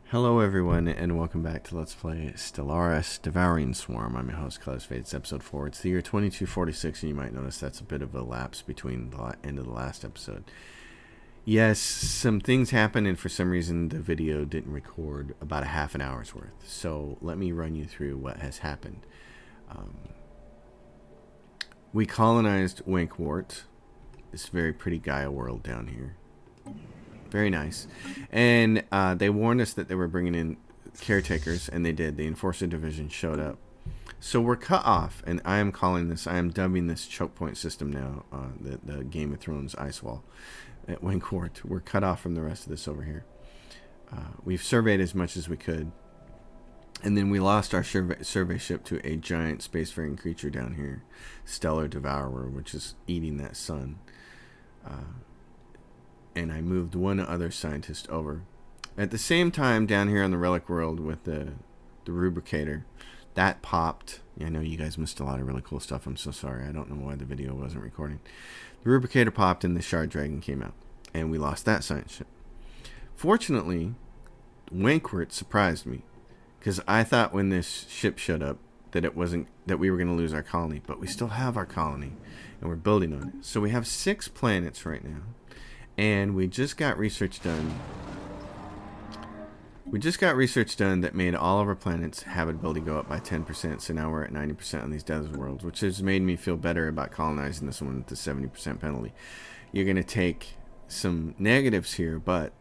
Hello everyone, and welcome back to Let's Play Stellaris Devouring Swarm. I'm your host, Claus Fate. It's episode 4. It's the year 2246, and you might notice that's a bit of a lapse between the end of the last episode. Yes, some things happened, and for some reason the video didn't record about a half an hour's worth. So let me run you through what has happened. We colonized Winkwort, this very pretty Gaia world down here. Very nice. And they warned us that they were bringing in caretakers, and they did. The Enforcer Division showed up. So we're cut off, and I am dubbing this choke point system now, the Game of Thrones ice wall at Winkwort. We're cut off from the rest of this over here. We've surveyed as much as we could, and then we lost our survey ship to a giant spacefaring creature down here, Stellar Devourer, which is eating that sun. And I moved one other scientist over. At the same time, down here on the Relic world with the Rubricator, that popped. I know you guys missed a lot of really cool stuff. I'm so sorry. I don't know why the video wasn't recording. The Rubricator popped and the Shard Dragon came out. And we lost that science ship. Fortunately, Winkwort surprised me. Because I thought when this ship showed up that we were going to lose our colony. But we still have our colony. And we're building on it. So we have 6 planets right now. And we just got research done. That made all of our planets' habitability go up by 10%. So now we're at 90% on these desert worlds, which has made me feel better about colonizing this one with the 70% penalty. You're going to take some negatives here, but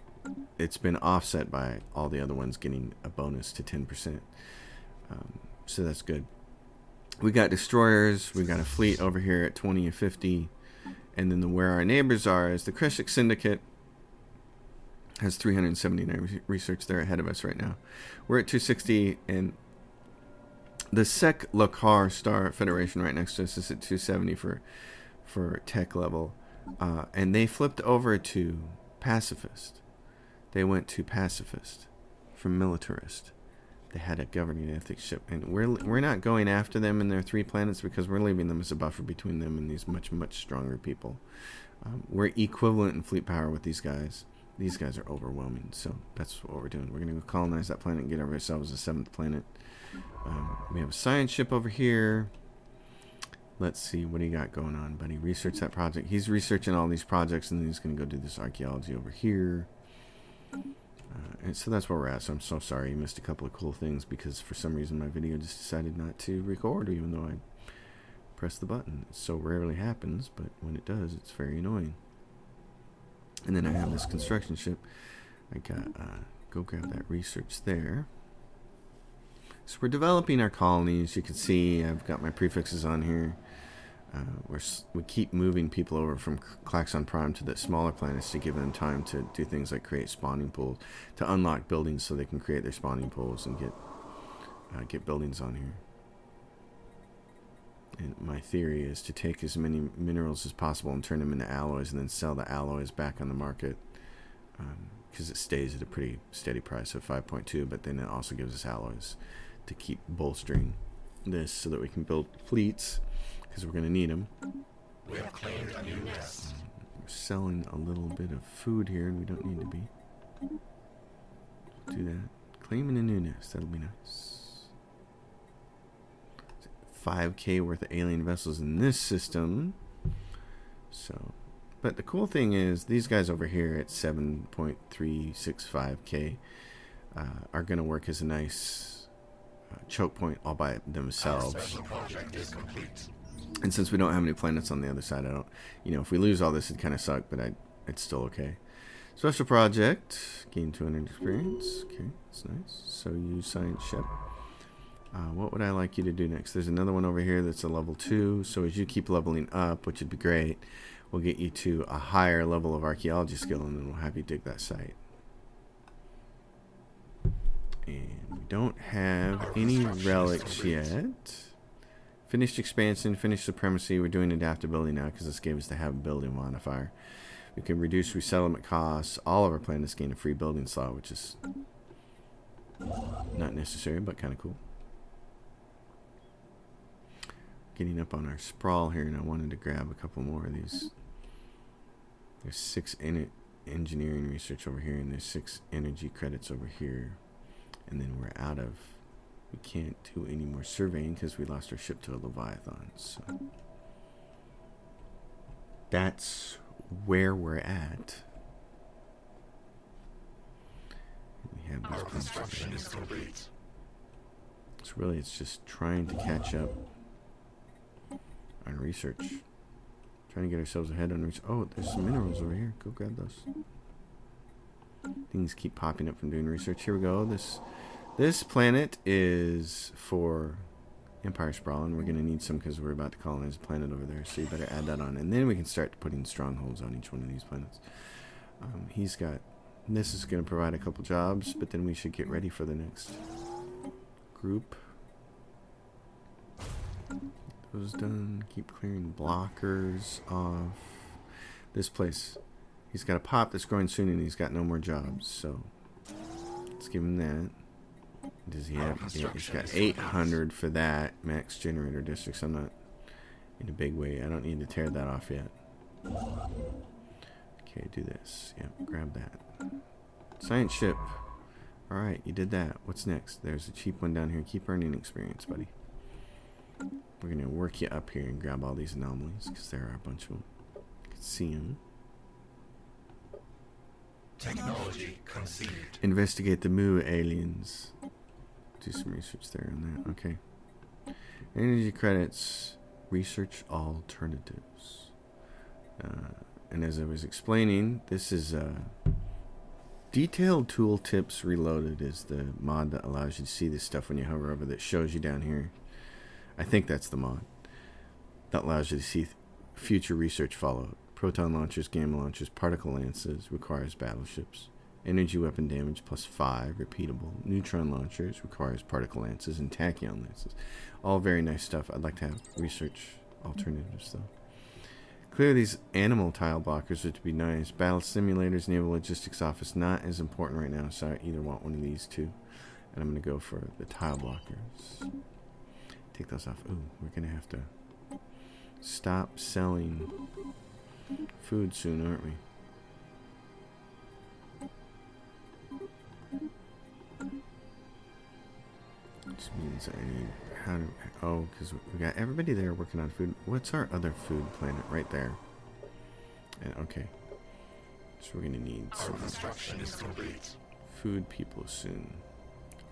it's been offset by all the other ones getting a bonus to 10%. So that's good. We got destroyers. We got a fleet over here at 20 and 50. And then where our neighbors are is the Kreshik Syndicate has 379 research. They're ahead of us right now. We're at 260, and the Sek Lokar Star Federation right next to us is at 270 for tech level. And they flipped over to pacifist. They went to pacifist from militarist. They had a governing ethics ship, and we're not going after them in their 3 planets because we're leaving them as a buffer between them and these much stronger people. We're equivalent in fleet power with these guys. These guys are overwhelming, so that's what we're doing. We're going to go colonize that planet and get ourselves a 7th planet. We have a science ship over here. Let's see, what do you got going on, buddy? Research that project. He's researching all these projects, and then he's going to go do this archaeology over here. And so that's where we're at. So I'm so sorry you missed a couple of cool things because for some reason my video just decided not to record even though I pressed the button. It so rarely happens, but when it does, it's very annoying. And then I have this construction ship. I got go grab that research there. So we're developing our colonies. You can see I've got my prefixes on here. We keep moving people over from Klaxon Prime to the smaller planets to give them time to do things like create spawning pools, to unlock buildings so they can create their spawning pools and get buildings on here. And my theory is to take as many minerals as possible and turn them into alloys and then sell the alloys back on the market because it stays at a pretty steady price of 5.2, but then it also gives us alloys to keep bolstering this so that we can build fleets. Because we're going to need them. We have claimed a new nest. We're selling a little bit of food here, and we don't need to be. Do that. Claiming a new nest. That'll be nice. 5K worth of alien vessels in this system. So, but the cool thing is, these guys over here at 7.365K are going to work as a nice choke point all by themselves. Our special project is complete. And since we don't have any planets on the other side, if we lose all this, it'd kind of suck, but it's still okay. Special project, gain 200 experience. Okay, that's nice. So use science ship. What would I like you to do next? There's another one over here that's a level 2. So as you keep leveling up, which would be great, we'll get you to a higher level of archaeology skill, and then we'll have you dig that site. And we don't have any relics yet. Finished expansion, finished supremacy. We're doing adaptability now because this gave us the habitability modifier. We can reduce resettlement costs. All of our planets gain a free building slot, which is not necessary, but kind of cool. Getting up on our sprawl here, and I wanted to grab a couple more of these. There's 6 engineering research over here, and there's 6 energy credits over here. And then we're out of... We can't do any more surveying because we lost our ship to a Leviathan. So that's where we're at. We have Our construction is complete. So really, it's just trying to catch up on research. Trying to get ourselves ahead on research. Oh, there's some minerals over here. Go grab those. Things keep popping up from doing research. Here we go. This planet is for Empire Sprawl, and we're going to need some because we're about to colonize a planet over there. So you better add that on. And then we can start putting strongholds on each one of these planets. He's got... This is going to provide a couple jobs, but then we should get ready for the next group. Those done. Keep clearing blockers off. This place. He's got a pop that's growing soon, and he's got no more jobs. So let's give him that. Does he have? Yeah, he's got 800 for that max generator districts. I'm not in a big way. I don't need to tear that off yet. Okay, do this. Yep, grab that. Science ship. Alright, you did that. What's next? There's a cheap one down here. Keep earning experience, buddy. We're going to work you up here and grab all these anomalies, because there are a bunch of them. You can see them. Technology conceived. Investigate the Mu aliens. Do some research there on that. Okay. Energy credits. Research alternatives. And as I was explaining, this is Detailed Tooltips Reloaded is the mod that allows you to see this stuff when you hover over, that shows you down here. I think that's the mod that allows you to see future research follow-up. Proton launchers, gamma launchers, particle lances, requires battleships. Energy weapon damage +5, repeatable. Neutron launchers, requires particle lances and tachyon lances. All very nice stuff. I'd like to have research alternatives though. Clear these animal tile blockers, which would be nice. Battle simulators, naval logistics office, not as important right now, so I either want one of these two. And I'm going to go for the tile blockers. Take those off. Ooh, we're going to have to stop selling food soon, aren't we? Which means I need... How do... Oh, because we got everybody there working on food. What's our other food planet? Right there. And, okay. So we're going to need some construction is complete. Food people soon.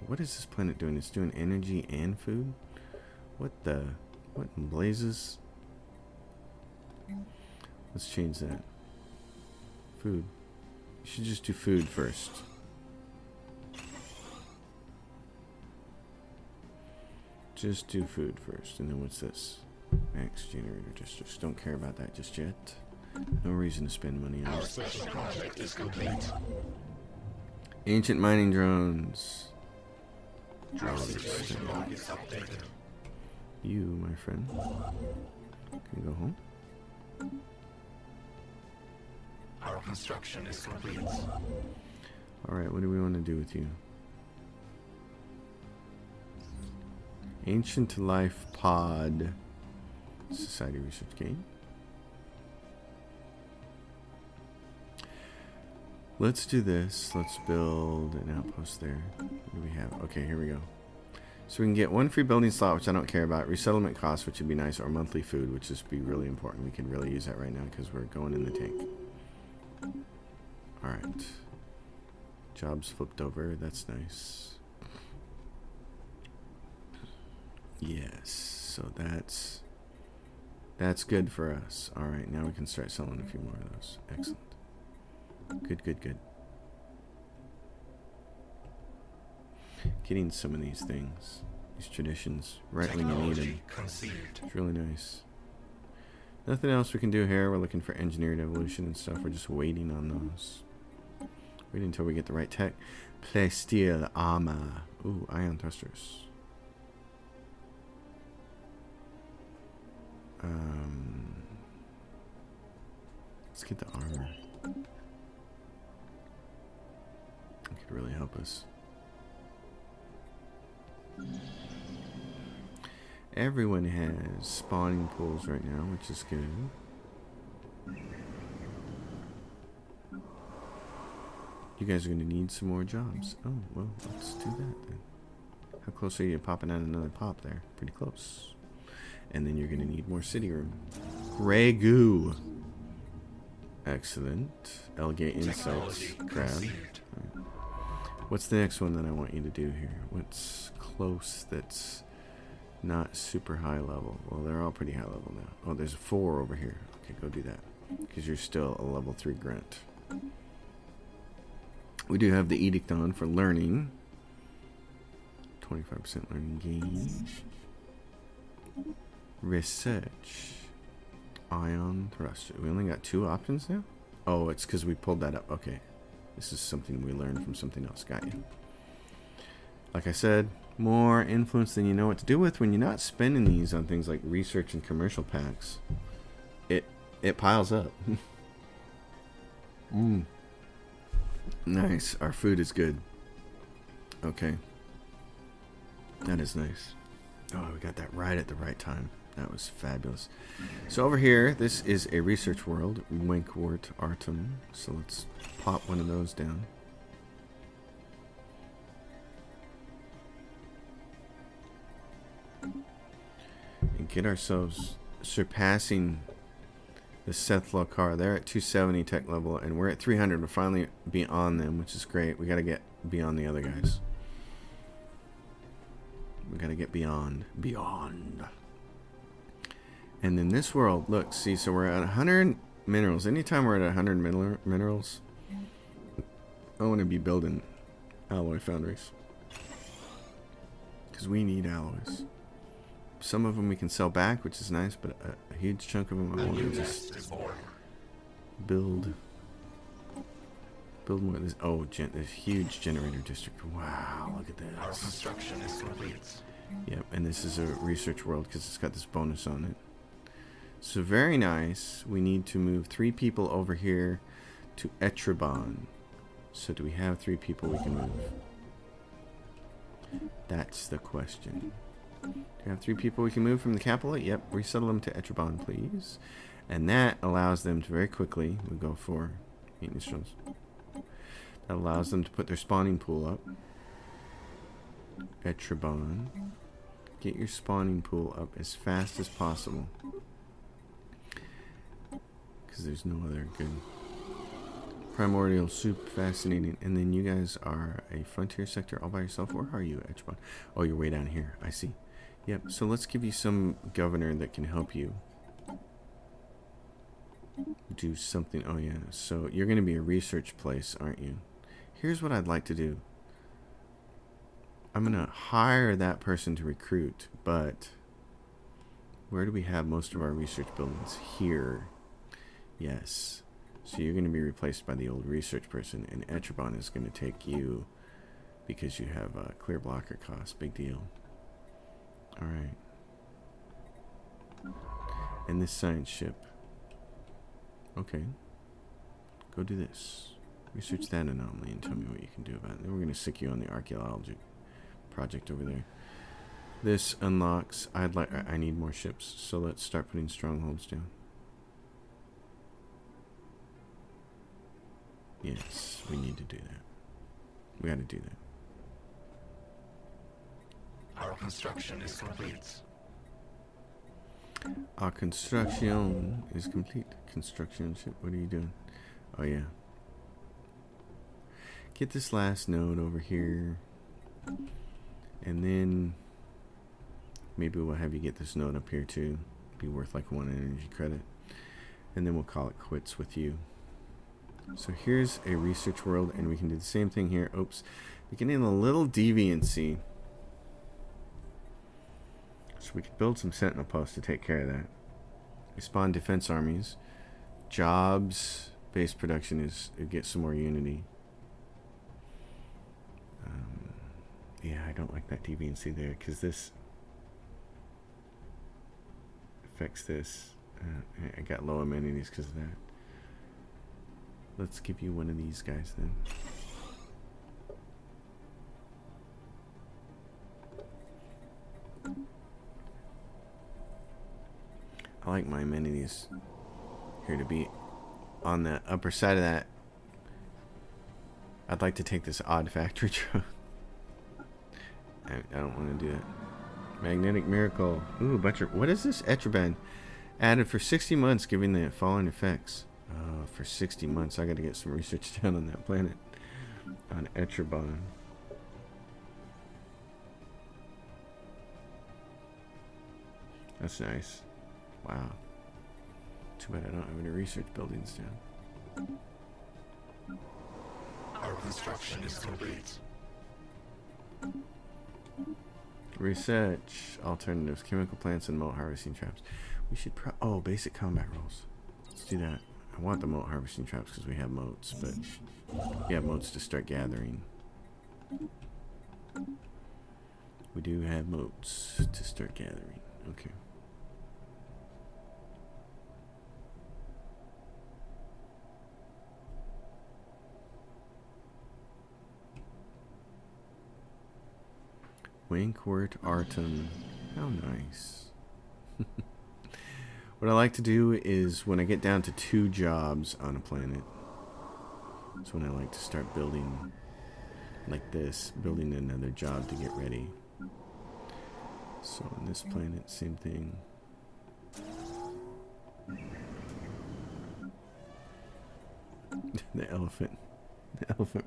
What is this planet doing? It's doing energy and food? What the... What in blazes? Let's change that. Food. You should just do food first. Just do food first. And then what's this? Max generator districts. Don't care about that just yet. No reason to spend money on Our it. special project is complete. Ancient mining drones. Our situation log is updated. You, my friend. Can you go home? Our construction is complete. Alright, what do we want to do with you? Ancient Life Pod. Society Research Game. Let's do this. Let's build an outpost there. What do we have? Okay, here we go. So we can get one free building slot, which I don't care about. Resettlement costs, which would be nice. Or monthly food, which would be really important. We could really use that right now because we're going in the tank. Alright. Jobs flipped over. That's nice. Yes. So that's good for us. Alright, now we can start selling a few more of those. Excellent. Good, good, good. Getting some of these things, these traditions, right when you need them. It's really nice. Nothing else we can do here. We're looking for engineered evolution and stuff. We're just waiting on those. Waiting until we get the right tech. Plasteel armor. Ooh, ion thrusters. Let's get the armor. It could really help us. Everyone has spawning pools right now, which is good. You guys are going to need some more jobs. Oh, well, let's do that then. How close are you to popping out another pop there? Pretty close. And then you're going to need more city room. Gray goo. Excellent. Alligator insects. Crab. Right. What's the next one that I want you to do here? What's close that's not super high level? Well, they're all pretty high level now. Oh, there's a 4 over here. Okay, go do that. Because you're still a level 3 grunt. We do have the edict on for learning. 25% learning gain. Research. Ion thruster. We only got 2 options now? Oh, it's because we pulled that up. Okay. This is something we learned from something else. Got you. Like I said, more influence than you know what to do with. When you're not spending these on things like research and commercial packs, it piles up. Nice. Our food is good. Okay. That is nice. Oh, we got that right at the right time. That was fabulous. So over here, this is a research world. Winkwort Artem. So let's pop one of those down. And get ourselves surpassing the Seth Lokar. They're at 270 tech level, and we're at 300. We're finally beyond them, which is great. We got to get beyond the other guys. We got to get beyond. And then this world, look, see, so we're at 100 minerals. Anytime we're at 100 minerals, I want to be building alloy foundries. Because we need alloys. Some of them we can sell back, which is nice, but a huge chunk of them I want to just build more of this. Oh, this huge generator district. Wow, look at this. Our construction is complete. Yep, and this is a research world because it's got this bonus on it. So very nice. We need to move 3 people over here to Etrabon. So do we have 3 people we can move? That's the question. Do we have 3 people we can move from the capital? Yep, resettle them to Etrabon, please. And that allows them to very quickly, we'll go for maintenance drones. That allows them to put their spawning pool up. Etrabon. Get your spawning pool up as fast as possible. Because there's no other good. Primordial soup, fascinating. And then you guys are a frontier sector all by yourself. Where are you, Etrabon? Oh, you're way down here. I see. Yep, so let's give you some governor that can help you do something. Oh, yeah. So you're going to be a research place, aren't you? Here's what I'd like to do. I'm going to hire that person to recruit, but where do we have most of our research buildings? Here. Yes. So you're going to be replaced by the old research person, and Etrabon is going to take you because you have a clear blocker cost. Big deal. Alright. And this science ship. Okay. Go do this. Research that anomaly and tell me what you can do about it. Then we're going to stick you on the archaeology project over there. This unlocks. I need more ships, so let's start putting strongholds down. Yes, we need to do that. We got to do that. Our construction is complete. Our construction is complete. Construction ship. What are you doing? Oh yeah. Get this last node over here, and then maybe we'll have you get this node up here too. Be worth like 1 energy credit, and then we'll call it quits with you. So here's a research world, and we can do the same thing here. Oops, we're getting a little deviancy. So we could build some sentinel posts to take care of that. We spawn defense armies. Jobs, base production is get some more unity. Yeah, I don't like that deviancy there because this affects this. I got low amenities because of that. Let's give you one of these guys then. I like my amenities here to be on the upper side of that I'd like to take this odd factory drone. I don't want to do that. Magnetic Miracle. Ooh, what is this? Etraband. Added for 60 months, giving the following effects. For 60 months. I got to get some research done on that planet. On Etraband. That's nice. Wow. Too bad I don't have any research buildings down. Our construction is complete. Research alternatives, chemical plants, and moat harvesting traps. We should basic combat rolls. Let's do that. I want the moat harvesting traps because we have moats, but we have moats to start gathering. We do have moats to start gathering. Okay. Wankwort Artem. How nice. What I like to do is when I get down to 2 jobs on a planet, that's when I like to start building like this, building another job to get ready. So on this planet, same thing. The elephant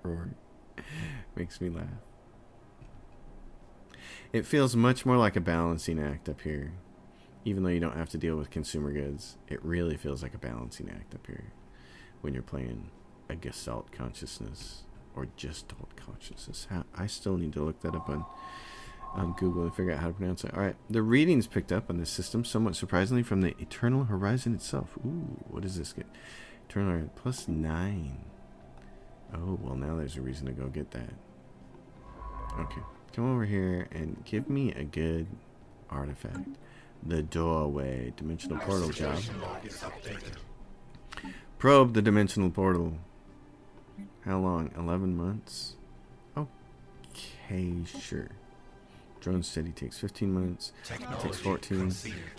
roaring makes me laugh. It feels much more like a balancing act up here. Even though you don't have to deal with consumer goods, it really feels like a balancing act up here when you're playing a Gestalt consciousness or Gestalt consciousness. I still need to look that up on Google and figure out how to pronounce it. Alright, the readings picked up on this system somewhat surprisingly from the Eternal Horizon itself. Ooh, what does this get? Eternal Horizon plus 9. Oh, well now there's a reason to go get that. Okay. Come over here and give me a good artifact. The doorway. Dimensional portal job. Probe the dimensional portal. How long? 11 months? Okay, sure. Drone steady takes 15 minutes. It takes 14.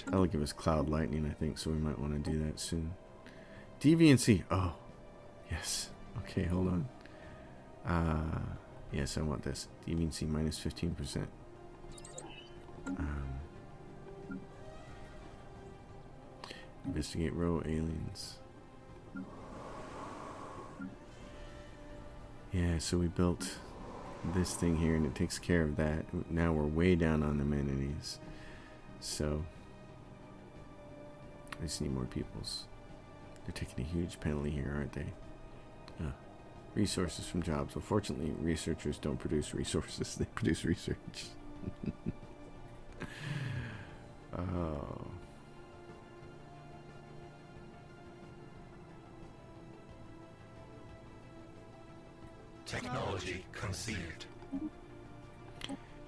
That'll give us cloud lightning, I think, so we might want to do that soon. Deviancy. Oh, yes. Okay, hold on. Yes, I want this. Deviancy minus 15%. Investigate row aliens. Yeah, so we built this thing here and it takes care of that. Now we're way down on amenities. So I just need more peoples. They're taking a huge penalty here, aren't they? Resources from jobs. Well, fortunately, researchers don't produce resources. They produce research. Oh. Technology conceived.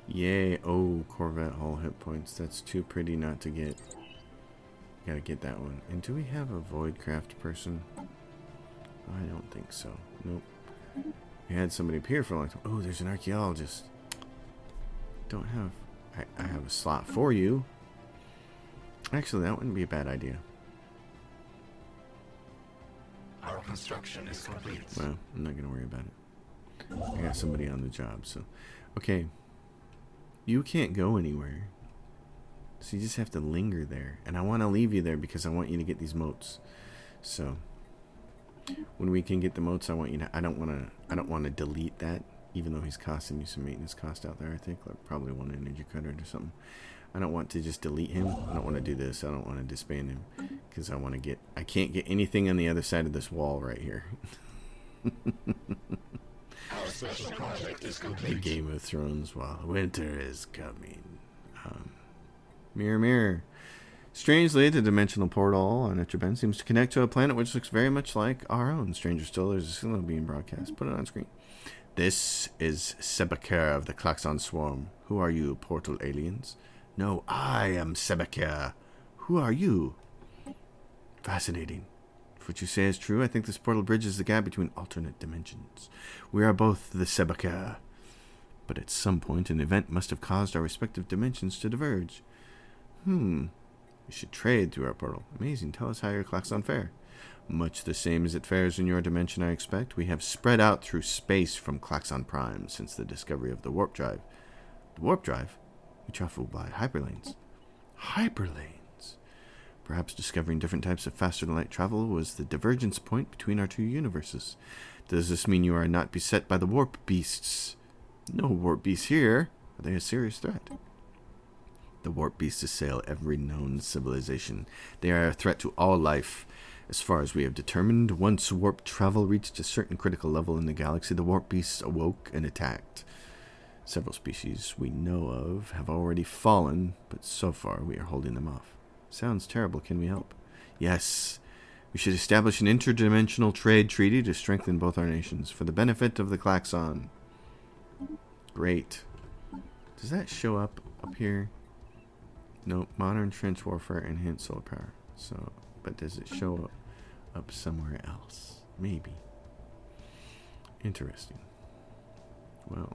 Yay. Oh, Corvette hull hit points. That's too pretty not to get. Gotta get that one. And do we have a Voidcraft person? I don't think so. Nope. We had somebody appear for a long time. Oh, there's an archaeologist. Don't have... I have a slot for you. Actually, that wouldn't be a bad idea. Our construction is complete. Well, I'm not going to worry about it. I got somebody on the job, so... Okay. You can't go anywhere. So you just have to linger there. And I want to leave you there because I want you to get these moats. So... when we can get the moats, I want you to. I don't want to delete that, even though he's costing you some maintenance cost out there. I think like probably one energy credit or something. I don't want to just delete him. I don't want to do this. I don't want to disband him because I want to get. I can't get anything on the other side of this wall right here. Our special project is The complete. Game of Thrones while winter is coming. Mirror, mirror. Strangely, the dimensional portal on Etraband seems to connect to a planet which looks very much like our own. Stranger still, there's a signal being broadcast. Put it on screen. This is Sebakir of the Klaxon Swarm. Who are you, portal aliens? No, I am Sebakir. Who are you? Fascinating. If what you say is true, I think this portal bridges the gap between alternate dimensions. We are both the Sebakir. But at some point, an event must have caused our respective dimensions to diverge. We should trade through our portal. Amazing. Tell us how your Klaxon fare. Much the same as it fares in your dimension, I expect. We have spread out through space from Klaxon Prime since the discovery of the warp drive. The warp drive? We travel by hyperlanes. Hyperlanes? Perhaps discovering different types of faster-than-light travel was the divergence point between our two universes. Does this mean you are not beset by the warp beasts? No warp beasts here. Are they a serious threat? The warp beasts assail every known civilization. They are a threat to all life. As far as we have determined, once warp travel reached a certain critical level in the galaxy, the warp beasts awoke and attacked. Several species we know of have already fallen, but so far we are holding them off. Sounds terrible. Can we help? Yes. We should establish an interdimensional trade treaty to strengthen both our nations for the benefit of the Klaxon. Great. Does that show up here? Nope. Modern trench warfare and hint solar power. So, but does it show up somewhere else? Maybe. Interesting. Well,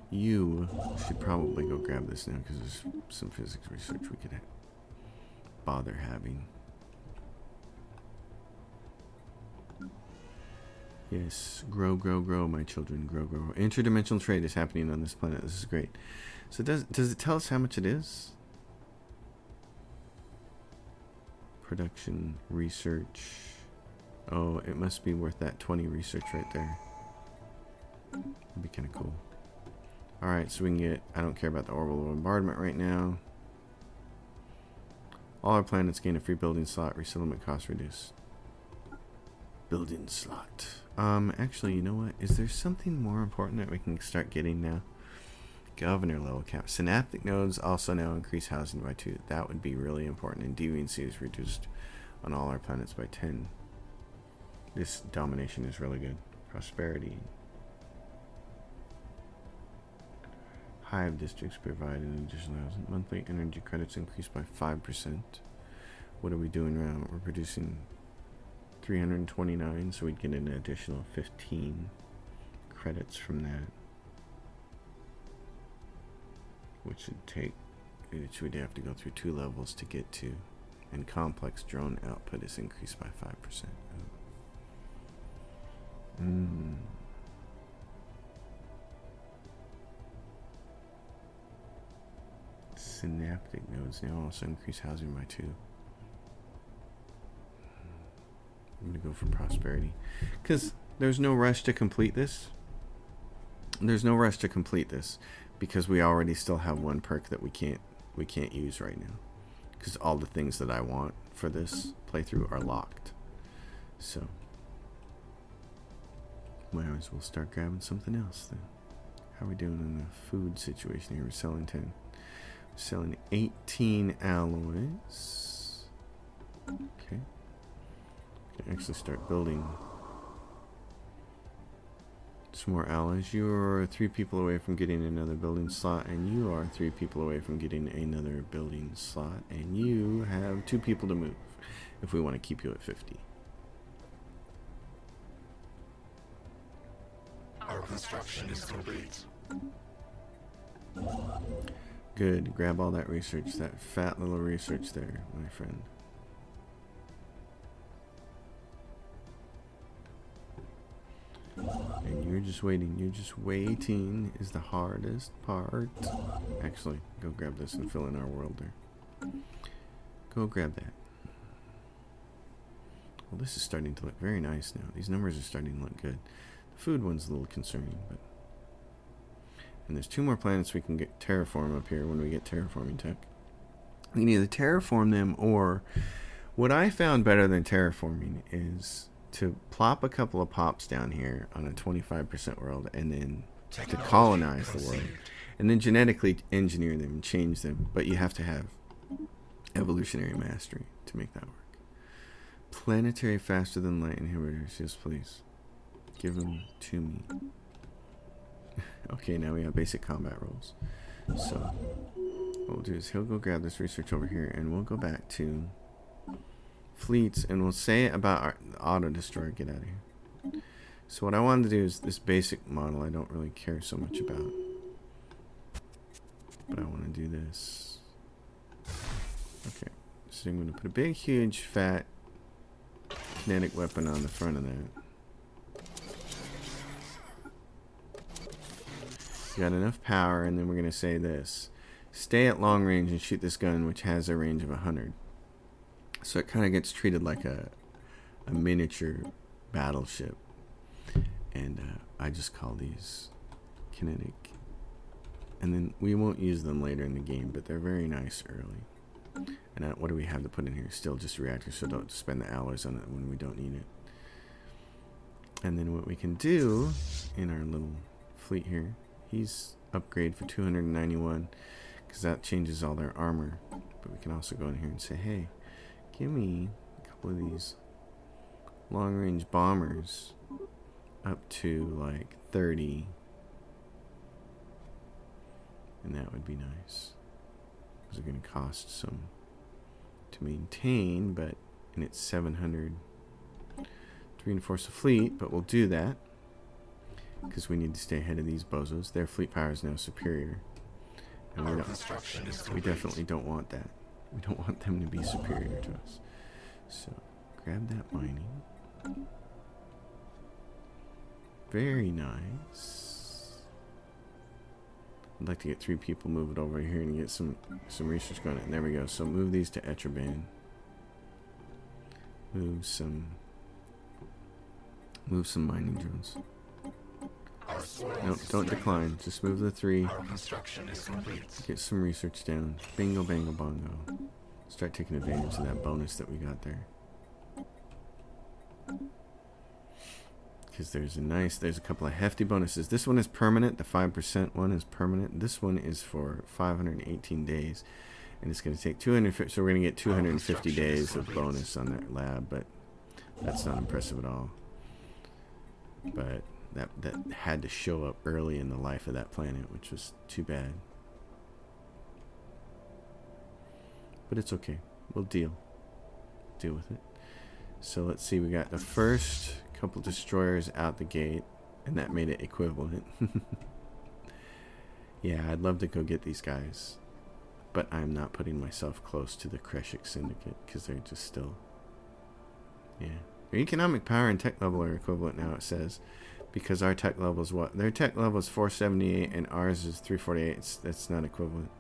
you should probably go grab this now because there's some physics research we could bother having. Yes, grow, my children, grow. Interdimensional trade is happening on this planet. This is great. So does it tell us how much it is? Production, research. Oh, it must be worth that 20 research right there. That'd be kind of cool. Alright, so we can get... I don't care about the orbital bombardment right now. All our planets gain a free building slot. Resettlement cost reduced. Building slot. Actually, you know what? Is there something more important that we can start getting now? Governor level cap. Synaptic nodes also now increase housing by 2. That would be really important. And deviancy is reduced on all our planets by 10. This domination is really good. Prosperity. Hive districts provide an additional monthly energy credits increased by 5%. What are we doing now? We're producing 329, so we'd get an additional 15 credits from that. Which we'd have to go through 2 levels to get to. And complex drone output is increased by 5%. Synaptic nodes now also increase housing by 2. I'm going to go for prosperity. Because there's no rush to complete this. Because we already still have one perk that we can't use right now. Because all the things that I want for this playthrough are locked. So might as well start grabbing something else then. How are we doing in the food situation here? We're selling 10. We're selling 18 alloys. Okay. Can actually start building some more alloys. You are 3 people away from getting another building slot, and you are 3 people away from getting another building slot, and you have 2 people to move if we want to keep you at 50. Our construction is complete. Good. Grab all that research, that fat little research there, my friend. And you're just waiting is the hardest part. Actually, go grab this and fill in our world there. Go grab that. Well, this is starting to look very nice now. These numbers are starting to look good. The food one's a little concerning, but... And there's 2 more planets we can get terraform up here when we get terraforming tech. We can either terraform them, or... What I found better than terraforming is to plop a couple of pops down here on a 25% world, and then to colonize the world, and then genetically engineer them and change them. But you have to have evolutionary mastery to make that work. Planetary faster than light inhibitors, yes please. Give them to me. Okay, now we have basic combat rules. So what we'll do is he'll go grab this research over here, and we'll go back to fleets, and we'll say about our auto destroyer. Get out of here. So what I wanted to do is this basic model I don't really care so much about, but I want to do this. Okay, So I'm going to put a big, huge, fat kinetic weapon on the front of that. Got enough power, and then we're going to say this. Stay at long range and shoot this gun, which has a range of 100. So it kind of gets treated like a miniature battleship. And I just call these kinetic. And then we won't use them later in the game, but they're very nice early. And what do we have to put in here? Still just reactors, so don't spend the alloys on it when we don't need it. And then what we can do in our little fleet here, he's upgrade for 291 because that changes all their armor. But we can also go in here and say, hey, give me a couple of these long-range bombers up to like 30, and that would be nice because they're going to cost some to maintain, but and it's 700 to reinforce the fleet, but we'll do that because we need to stay ahead of these bozos. Their fleet power is now superior, and we definitely don't want that. We don't want them to be superior to us. So grab that mining. Very nice. I'd like to get 3 people, move it over here and get some research going. And there we go. So move these to Etraban. Move some mining drones. No, don't decline. Just move the 3. Our construction is complete. Get some research down. Bingo, bango, bongo. Start taking advantage of that bonus that we got there. Because there's a couple of hefty bonuses. This one is permanent. The 5% one is permanent. This one is for 518 days. And it's going to take 250. So we're going to get 250 days of bonus on that lab. But that's not impressive at all. But that had to show up early in the life of that planet, which was too bad. But it's okay. We'll deal with it. So let's see. We got the first couple destroyers out the gate, and that made it equivalent. Yeah, I'd love to go get these guys, but I'm not putting myself close to the Kreshik Syndicate because they're just still, yeah. Their economic power and tech level are equivalent now, it says, because our tech level is what? Their tech level is 478 and ours is 348. That's not equivalent.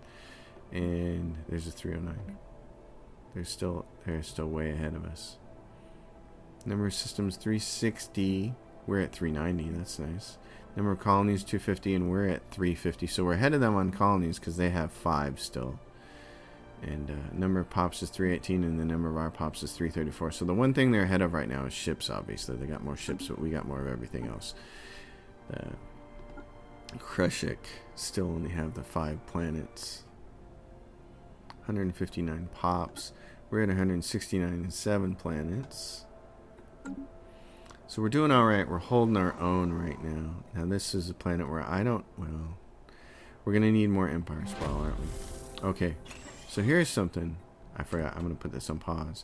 And there's a 309. They're still way ahead of us. Number of systems 360. We're at 390. That's nice. Number of colonies 250, and we're at 350. So we're ahead of them on colonies because they have 5 still. And number of pops is 318, and the number of our pops is 334. So the one thing they're ahead of right now is ships. Obviously, they got more ships, but we got more of everything else. Kreshik still only have the 5 planets. 159 pops. We're at 169 and 7 planets. So we're doing alright. We're holding our own right now. Now this is a planet where we're going to need more Empire Sprawl, aren't we? Okay, so here's something. I forgot. I'm going to put this on pause.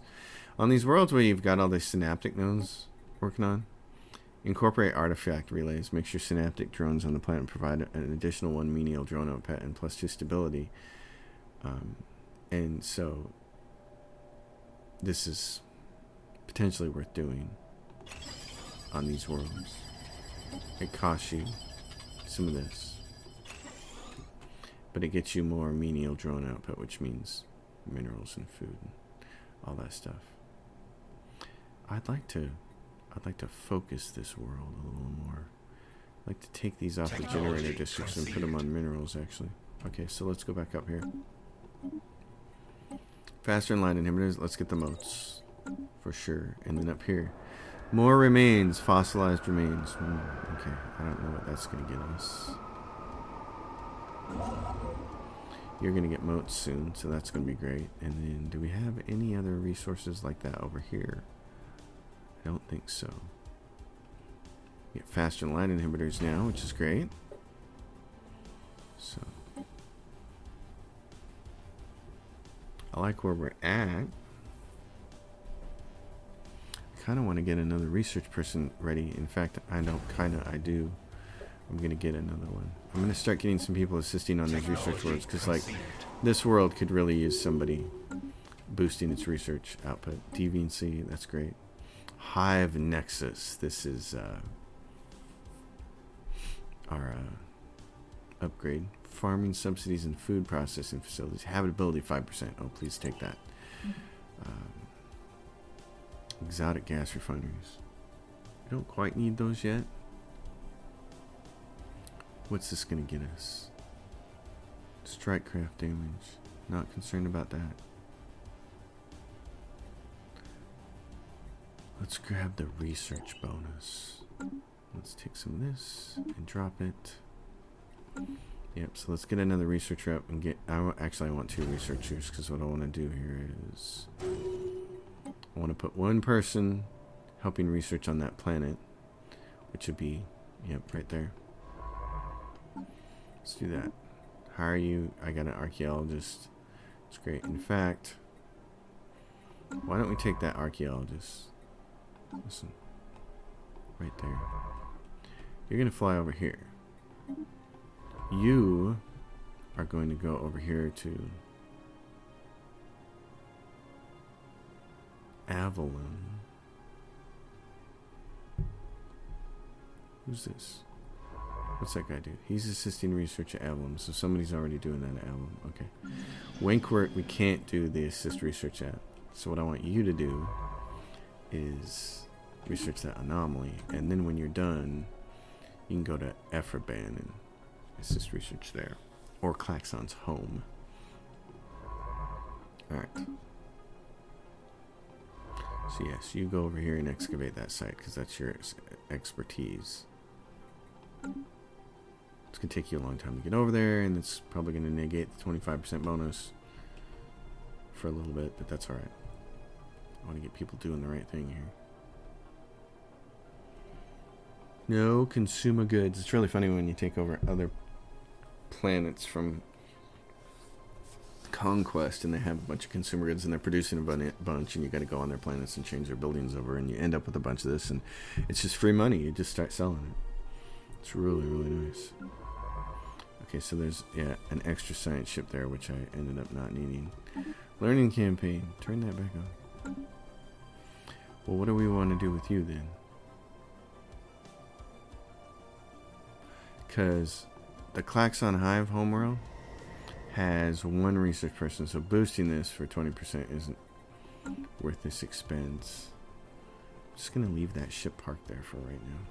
On these worlds where you've got all these synaptic nodes working on, incorporate artifact relays. Make sure synaptic drones on the planet provide an additional 1 menial drone output and +2 stability. And so this is potentially worth doing on these worlds. It costs you some of this, but it gets you more menial drone output, which means minerals and food and all that stuff. I'd like to focus this world a little more. I'd like to take these off the generator districts and put them on minerals, actually. Okay, so let's go back up here. Faster and light inhibitors. Let's get the moats for sure. And then up here, more remains, fossilized remains. Okay, I don't know what that's going to get us. You're going to get moats soon, so that's going to be great. And then, do we have any other resources like that over here? I don't think so. Get faster and light inhibitors now, which is great. So I like where we're at. I kind of want to get another research person ready. In fact, I do. I'm going to get another one. I'm going to start getting some people assisting on these research worlds, because like this world could really use somebody boosting its research output. Deviancy, that's great. Hive Nexus, this is our upgrade. Farming subsidies and food processing facilities. Habitability 5%. Oh, please take that. Exotic gas refineries. We don't quite need those yet. What's this going to get us? Strike craft damage. Not concerned about that. Let's grab the research bonus. Let's take some of this and drop it. Yep, so let's get another researcher up and get... Actually, I want 2 researchers, because what I want to do here is... I want to put 1 person helping research on that planet, which would be... Yep, right there. Let's do that. Hire you. I got an archaeologist. It's great. In fact, why don't we take that archaeologist? Listen. Right there. You're going to fly over here. You are going to go over here to Avalon. Who's this? What's that guy do? He's assisting research at Avalon, so somebody's already doing that at Avalon. Okay. Winkwork, we can't do the assist research at. So what I want you to do is research that anomaly, and then when you're done, you can go to Ephraban and assist research there, or Klaxon's home. Alright. So yes, you go over here and excavate that site, because that's your expertise. It's going to take you a long time to get over there, and it's probably going to negate the 25% bonus for a little bit, but that's alright. I want to get people doing the right thing here. No consumer goods. It's really funny when you take over other planets from Conquest and they have a bunch of consumer goods and they're producing a bunch, and you got to go on their planets and change their buildings over, and you end up with a bunch of this, and it's just free money. You just start selling it. It's really, really nice. Okay, so there's an extra science ship there, which I ended up not needing. Learning campaign. Turn that back on. Well, what do we want to do with you then? Because the Klaxon Hive homeworld has 1 research person, so boosting this for 20% isn't worth this expense. I'm just going to leave that ship parked there for right now.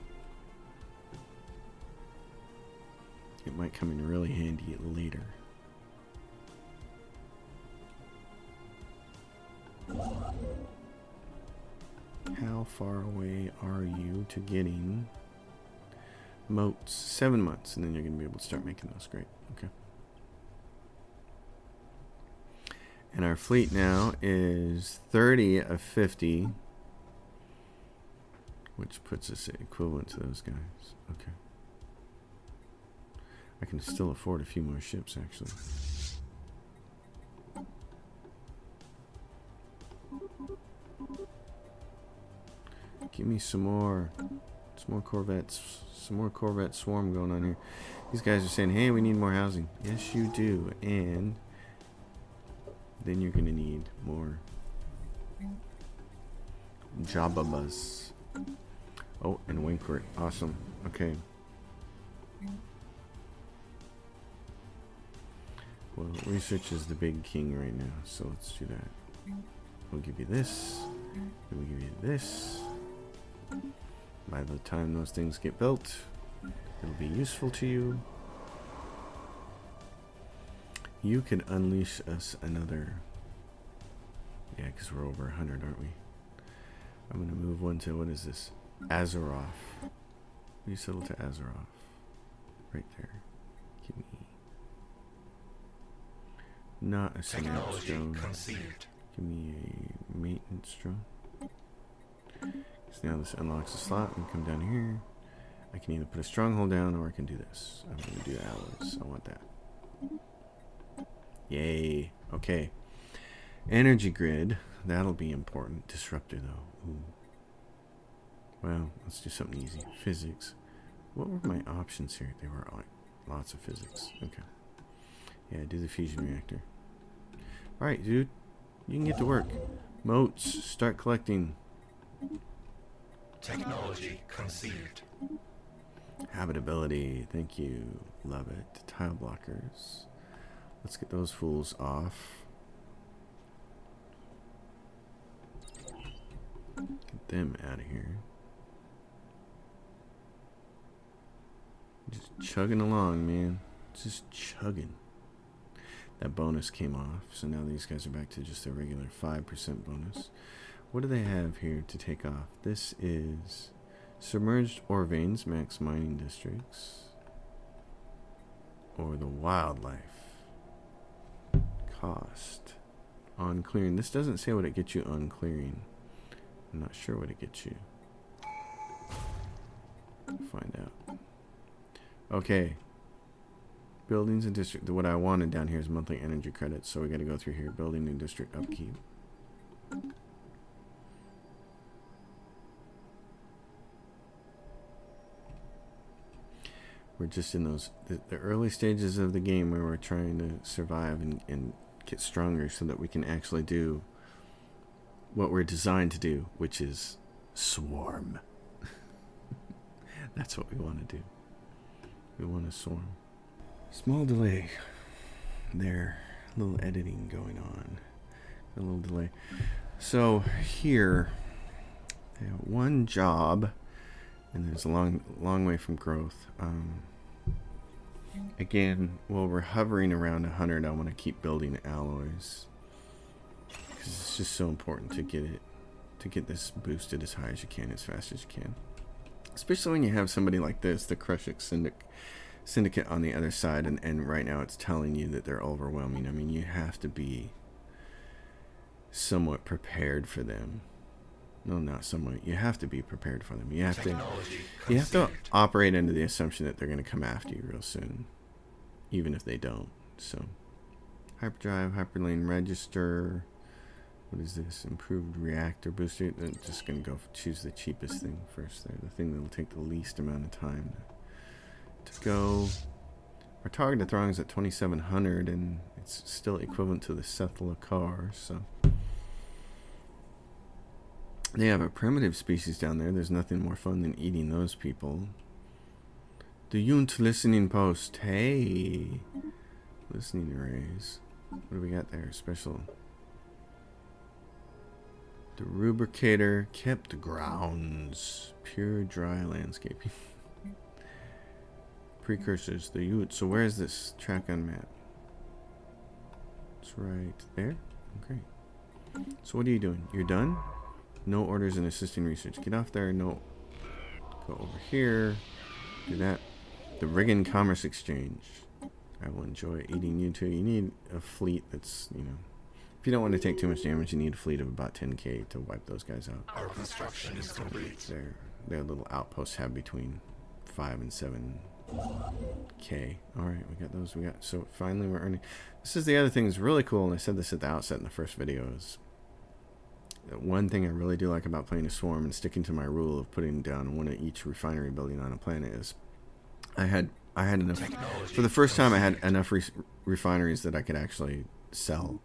It might come in really handy later. How far away are you to getting moats? 7 months, and then you're going to be able to start making those. Great. Okay. And our fleet now is 30 of 50, which puts us equivalent to those guys. Okay. I can still afford a few more ships, actually. Give me some more Corvettes. Some more Corvette swarm going on here. These guys are saying, hey, we need more housing. Yes, you do. And then you're going to need more Jababas. Oh, and Winkworth. Awesome. Okay. Well, research is the big king right now, so let's do that. We'll give you this. And we'll give you this. By the time those things get built, it'll be useful to you. You can unleash us another. Yeah, because we're over 100, aren't we? I'm going to move one to, what is this? Azeroth. We settle to Azeroth. Right there. Give me. Not a synapse drone. Give me a maintenance drone. So now this unlocks a slot. We can come down here. I can either put a stronghold down or I can do this. I'm going to do alloys. I want that. Yay. Okay. Energy grid. That'll be important. Disruptor though. Ooh. Well, let's do something easy. Physics. What were my options here? They were like lots of physics. Okay. Yeah, do the fusion reactor. Alright, dude. You can get to work. Moats. Start collecting. Technology conceived. Habitability. Thank you. Love it. Tile blockers. Let's get those fools off. Get them out of here. Just chugging along, man. Just chugging. That bonus came off, so now these guys are back to just a regular 5% bonus. What do they have here to take off? This is submerged ore veins, max mining districts, or the wildlife. Cost on clearing. This doesn't say what it gets you on clearing. I'm not sure what it gets you. Find out. Okay. Buildings and district. What I wanted down here is monthly energy credits, so we got to go through here. Building and district upkeep. We're just in those the early stages of the game where we're trying to survive and get stronger so that we can actually do what we're designed to do, which is swarm. That's what we want to do. We want to swarm. Small delay there. A little editing going on. A little delay. So here, they have one job, and there's a long way from growth. Again, while we're hovering around 100, I want to keep building alloys because it's just so important to get this boosted as high as you can, as fast as you can. Especially when you have somebody like this, the Crushik Syndicate on the other side, and right now it's telling you that they're overwhelming. I mean, you have to be somewhat prepared for them. No, not somewhat. You have to be prepared for them. You have to operate under the assumption that they're going to come after you real soon, even if they don't. So, hyperdrive, hyperlane register. What is this? Improved reactor booster. I'm just going to go choose the cheapest thing first there. The thing that will take the least amount of time to go. Our targeted throng is at 2,700, and it's still equivalent to the Cephalokar, so. They have a primitive species down there. There's nothing more fun than eating those people. The Yunt listening post. Hey. Listening arrays. What do we got there? Special. The rubricator. Kept grounds. Pure dry landscaping. Precursors. The Yunt. So where is this track on map? It's right there. Okay. So what are you doing? You're done? No orders and assisting research. Get off there. No. Go over here. Do that. The Riggin Commerce Exchange. I will enjoy eating you too. You need a fleet that's, you know, if you don't want to take too much damage, you need a fleet of about 10k to wipe those guys out. Our construction is complete. Their little outposts have between 5 and 7k. Alright, we got those. So finally we're earning. This is the other thing that's really cool, and I said this at the outset in the first video, is one thing I really do like about playing a swarm and sticking to my rule of putting down one of each refinery building on a planet is I had enough. For the first time, I had enough refineries that I could actually sell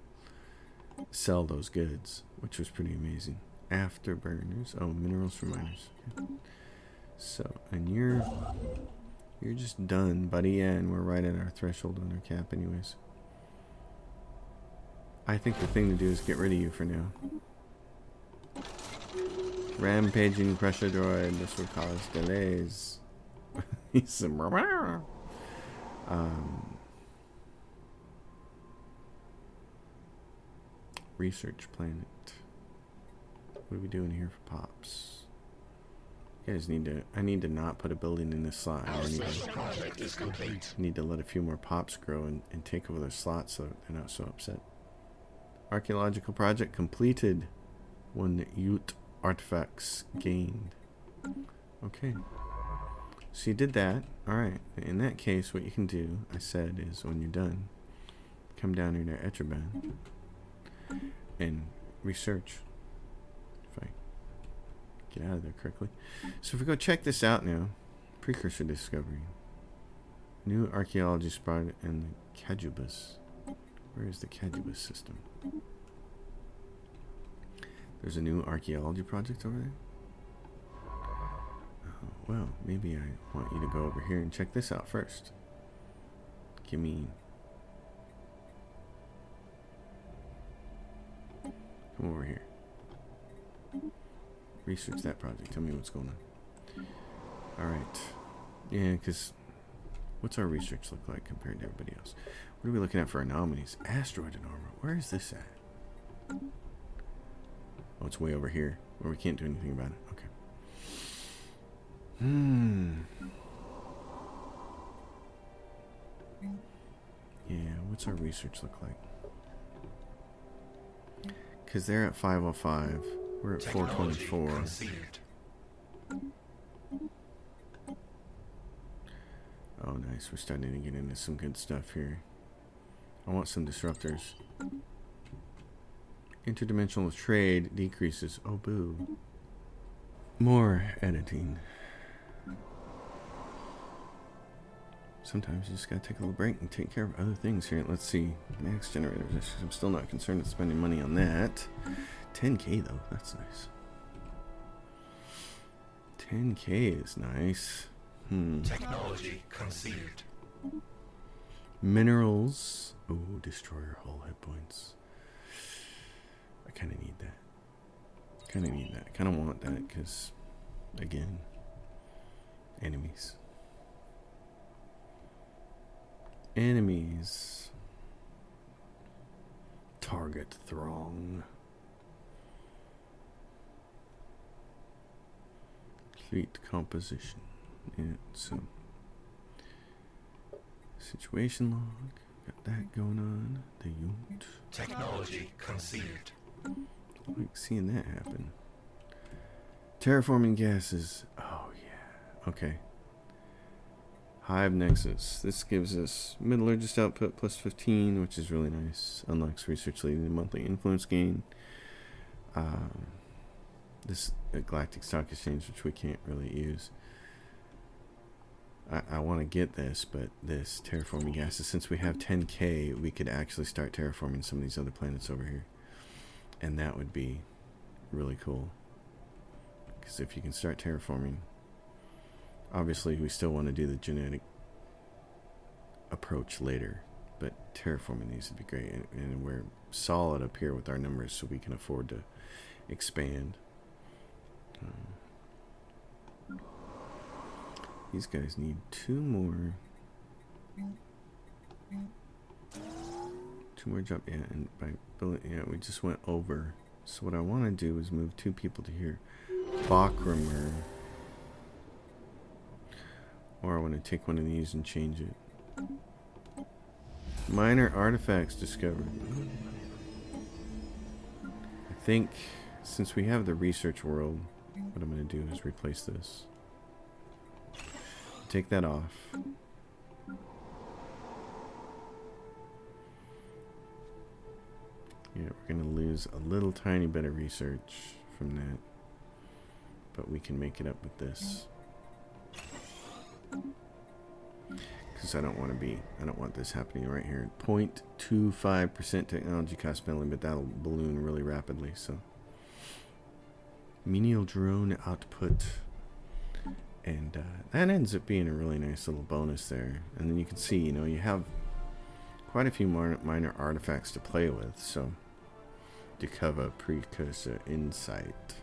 those goods, which was pretty amazing. Afterburners. Oh, minerals for miners. Okay. So, and you're just done, buddy. And we're right at our threshold on our cap, anyways. I think the thing to do is get rid of you for now. Rampaging pressure droid. This will cause delays. Research planet. What are we doing here for pops? You guys need to. I need to not put a building in this slot. I need to let a few more pops grow and take over their slots so they're not so upset. Archaeological project completed. 1 Ute artifacts gained. Okay. So you did that. Alright. In that case, what you can do, I said, is when you're done, come down here to Etraban and research. If I get out of there correctly. So if we go check this out now, precursor discovery. New archaeology spot in the Cajubus. Where is the Cajubus system? There's a new archaeology project over there. Oh, well, maybe I want you to go over here and check this out first. Give me... Come over here. Research that project. Tell me what's going on. Alright. Yeah, because what's our research look like compared to everybody else? What are we looking at for anomalies? Asteroid and armor. Where is this at? Oh, it's way over here where we can't do anything about it. Okay. Yeah, what's our research look like? Because they're at 505. We're at 424. Oh, nice. We're starting to get into some good stuff here. I want some disruptors. Interdimensional trade decreases. Oh, boo. More editing. Sometimes you just gotta take a little break and take care of other things here. Let's see. Max generators. I'm still not concerned with spending money on that. 10k though. That's nice. 10k is nice. Technology conceived. Minerals. Oh, destroyer hull hit points. I kind of need that. I kind of want that because, again, enemies. Target throng. Fleet composition. Yeah, so situation log. Got that going on. The Unt. Technology conceived. I like seeing that happen. Terraforming gases. Oh yeah. Okay. Hive Nexus. This gives us metallurgist output plus 15, which is really nice. Unlocks research leading to monthly influence gain. This Galactic Stock Exchange, which we can't really use. I want to get this, but this terraforming gases, since we have 10k, we could actually start terraforming some of these other planets over here. And that would be really cool. Because if you can start terraforming, obviously we still want to do the genetic approach later, but terraforming these would be great. And we're solid up here with our numbers, so we can afford to expand. These guys need two more job. Yeah, and by building, yeah, we just went over. So what I want to do is move 2 people to here. Bakrimer. Or I want to take one of these and change it. Minor artifacts discovered. I think since we have the research world, what I'm going to do is replace this. Take that off. Yeah, we're going to lose a little tiny bit of research from that. But we can make it up with this. Because I don't want this happening right here. 0.25% technology cost penalty, but that'll balloon really rapidly, so. Menial drone output. And that ends up being a really nice little bonus there. And then you can see, you have quite a few minor artifacts to play with, so. Discover precursor insight.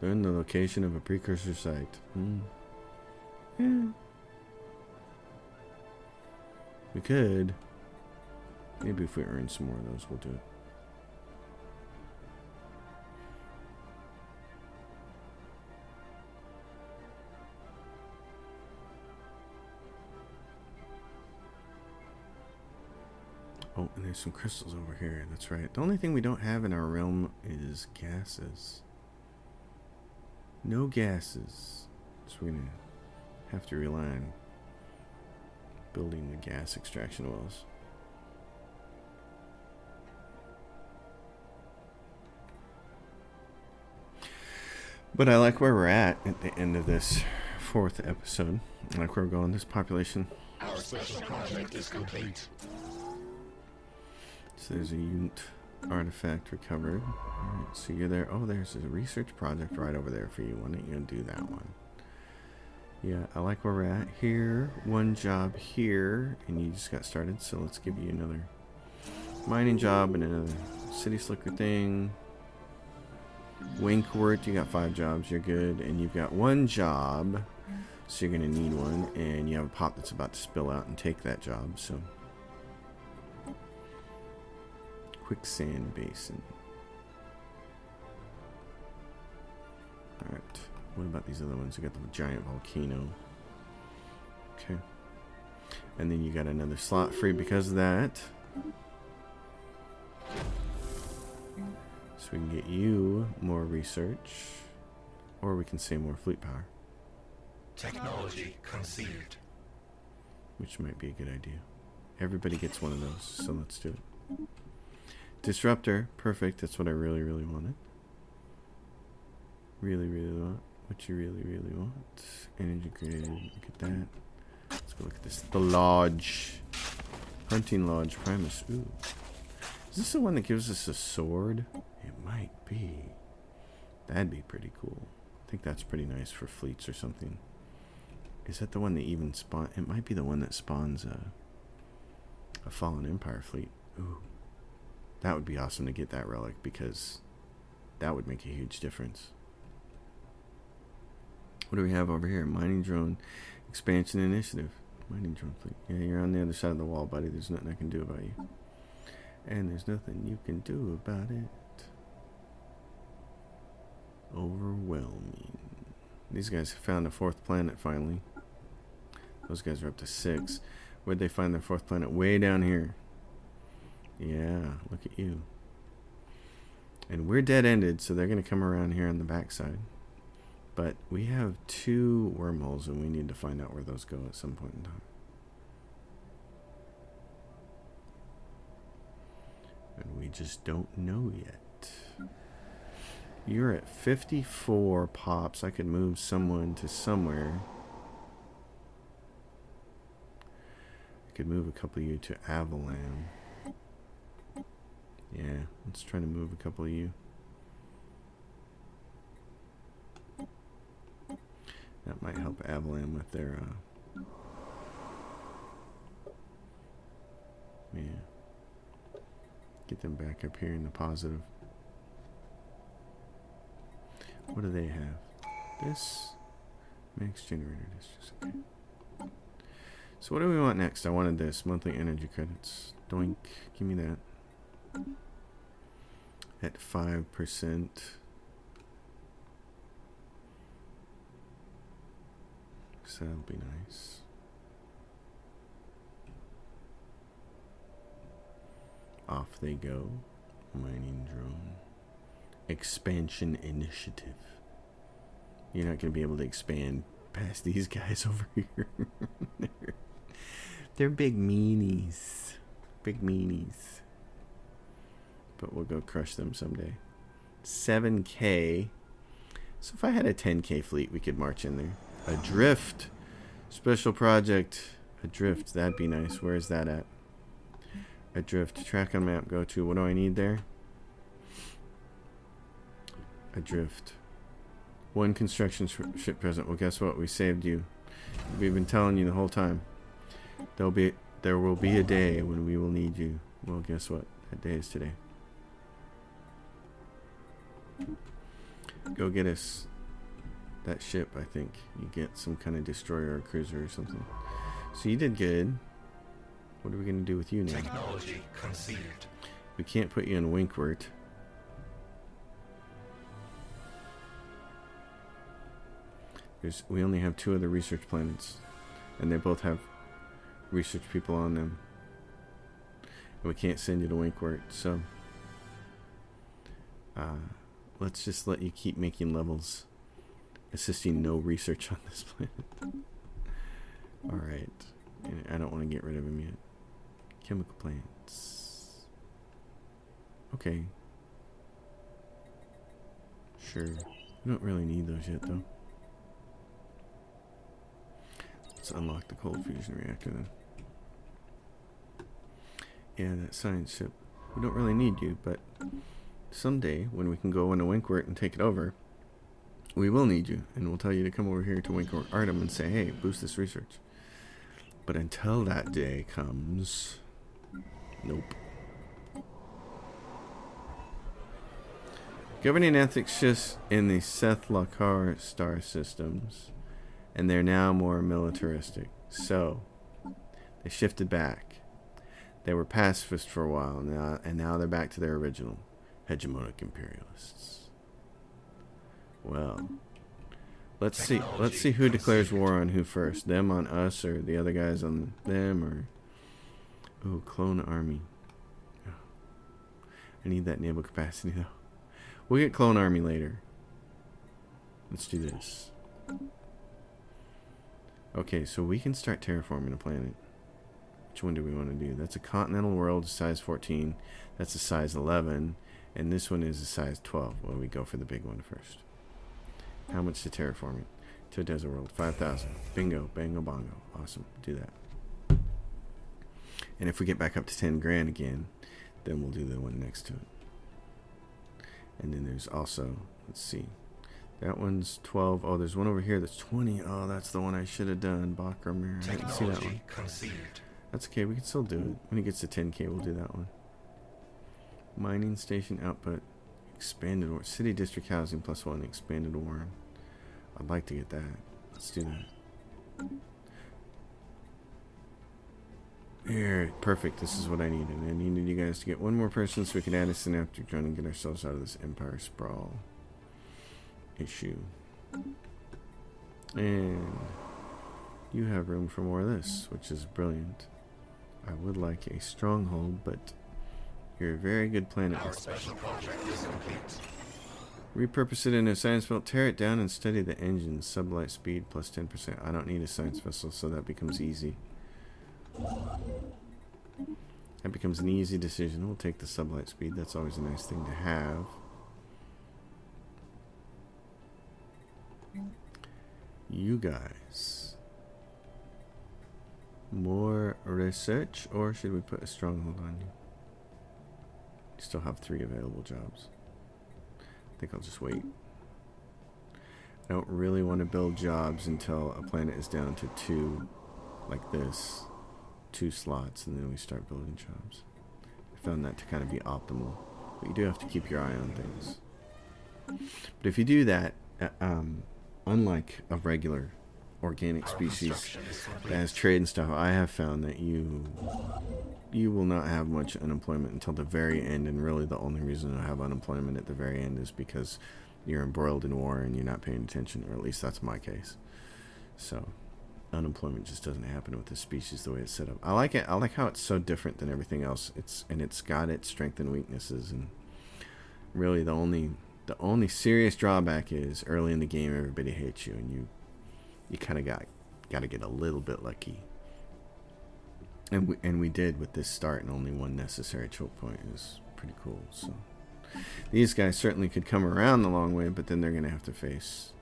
Learn the location of a precursor site. Yeah. We could. Maybe if we earn some more of those, we'll do it. Oh, and there's some crystals over here. That's right. The only thing we don't have in our realm is gases. No gases. So we're going to have to rely on building the gas extraction wells. But I like where we're at the end of this 4th episode. I like where we're going. This population. Our special project is complete. So there's a Unt. Artifact recovered. Alright, so you're there. Oh, there's a research project right over there for you. Why don't you do that one? Yeah, I like where we're at here. One job here, and you just got started. So let's give you another mining job and another city slicker thing. Winkwort, you got 5 jobs. You're good, and you've got 1 job, so you're gonna need one. And you have a pop that's about to spill out and take that job. So quicksand basin. All right. What about these other ones? You got the giant volcano. Okay. And then you got another slot free because of that. So we can get you more research. Or we can say more fleet power. Technology conceded. Which might be a good idea. Everybody gets one of those, so let's do it. Disruptor. Perfect. That's what I really, really wanted. Really, really want. What you really, really want. Energy grid. Look at that. Let's go look at this. The Lodge. Hunting Lodge Primus. Ooh. Is this the one that gives us a sword? It might be. That'd be pretty cool. I think that's pretty nice for fleets or something. Is that the one that even spawn? It might be the one that spawns a Fallen Empire fleet. Ooh. That would be awesome to get that relic because that would make a huge difference. What do we have over here? Mining drone expansion initiative. Mining drone fleet. Yeah, you're on the other side of the wall, buddy. There's nothing I can do about you. And there's nothing you can do about it. Overwhelming. These guys found a 4th planet finally. Those guys are up to 6. Where'd they find their 4th planet? Way down here. Yeah, look at you. And we're dead-ended, so they're going to come around here on the backside. But we have 2 wormholes, and we need to find out where those go at some point in time. And we just don't know yet. You're at 54 pops. I could move someone to somewhere. I could move a couple of you to Avalan. Yeah, let's try to move a couple of you. That might help Avalan with their, yeah. Get them back up here in the positive. What do they have? This max generator. This is okay. So what do we want next? I wanted this monthly energy credits. Doink, give me that. At 5%. So that'll be nice. Off they go. Mining drone. Expansion initiative. You're not going to be able to expand past these guys over here. They're big meanies. Big meanies. But we'll go crush them someday. 7K. So if I had a 10K fleet, we could march in there. Adrift. Special project. Adrift. That'd be nice. Where is that at? Adrift. Track on map. Go to. What do I need there? Adrift. 1 construction ship present. Well, guess what? We saved you. We've been telling you the whole time. There will be a day when we will need you. Well, guess what? That day is today. Go get us that ship, I think. You get some kind of destroyer or cruiser or something. So you did good. What are we going to do with you now? Technology conceded. We can't put you in Winkwort. We only have 2 other research planets. And they both have research people on them. And we can't send you to Winkwort, so let's just let you keep making levels. Assisting no research on this planet. Alright. I don't want to get rid of him yet. Chemical plants. Okay. Sure. We don't really need those yet, though. Let's unlock the cold fusion reactor, then. Yeah, that science ship. We don't really need you, but someday when we can go into Winkwort and take it over, we will need you, and we'll tell you to come over here to Winkwort Artem and say, hey, boost this research. But until that day comes, nope. Governing ethics shifts in the Seth Lakar star systems, and they're now more militaristic. So, they shifted back. They were pacifist for a while, and now they're back to their original hegemonic imperialists. Well, let's see who declares war on who first. Them on us, or the other guys on them, or ooh, clone army. Oh. I need that naval capacity though. We'll get clone army later. Let's do this. Okay, so we can start terraforming a planet. Which one do we want to do? That's a continental world, size 14. That's a size 11. And this one is a size 12. Well, we go for the big one first. How much to terraform it? To a desert world. 5,000. Bingo. Bango bongo. Awesome. Do that. And if we get back up to 10 grand again, then we'll do the one next to it. And then there's also, let's see. That one's 12. Oh, there's one over here that's 20. Oh, that's the one I should have done. Bakramir. I didn't see that one. That's okay. We can still do it. When it gets to 10K, we'll do that one. Mining station output. Expanded war. City district housing +1. Expanded warren. I'd like to get that. Let's do that. Here. Perfect. This is what I needed. I needed you guys to get one more person so we can add a synaptic drone and get ourselves out of this Empire Sprawl issue. And you have room for more of this, which is brilliant. I would like a stronghold, but you're a very good planet. Our special project is complete. Repurpose it into a science vessel, tear it down and study the engines. Sublight speed +10%. I don't need a science vessel, so that becomes easy. That becomes an easy decision. We'll take the sublight speed. That's always a nice thing to have. You guys. More research, or should we put a stronghold on you? You still have 3 available jobs. I think I'll just wait. I don't really want to build jobs until a planet is down to 2, like this. 2 slots, and then we start building jobs. I found that to kind of be optimal, but you do have to keep your eye on things. But if you do that, unlike a regular organic species that has trade and stuff, I have found that you will not have much unemployment until the very end, and really the only reason to have unemployment at the very end is because you're embroiled in war and you're not paying attention, or at least that's my case. So unemployment just doesn't happen with this species the way it's set up. I like it. I like how it's so different than everything else. It's got its strengths and weaknesses, and really the only serious drawback is early in the game everybody hates you, and you kind of got to get a little bit lucky. And we did with this start, and only one necessary choke point is pretty cool. So these guys certainly could come around the long way, but then they're gonna have to face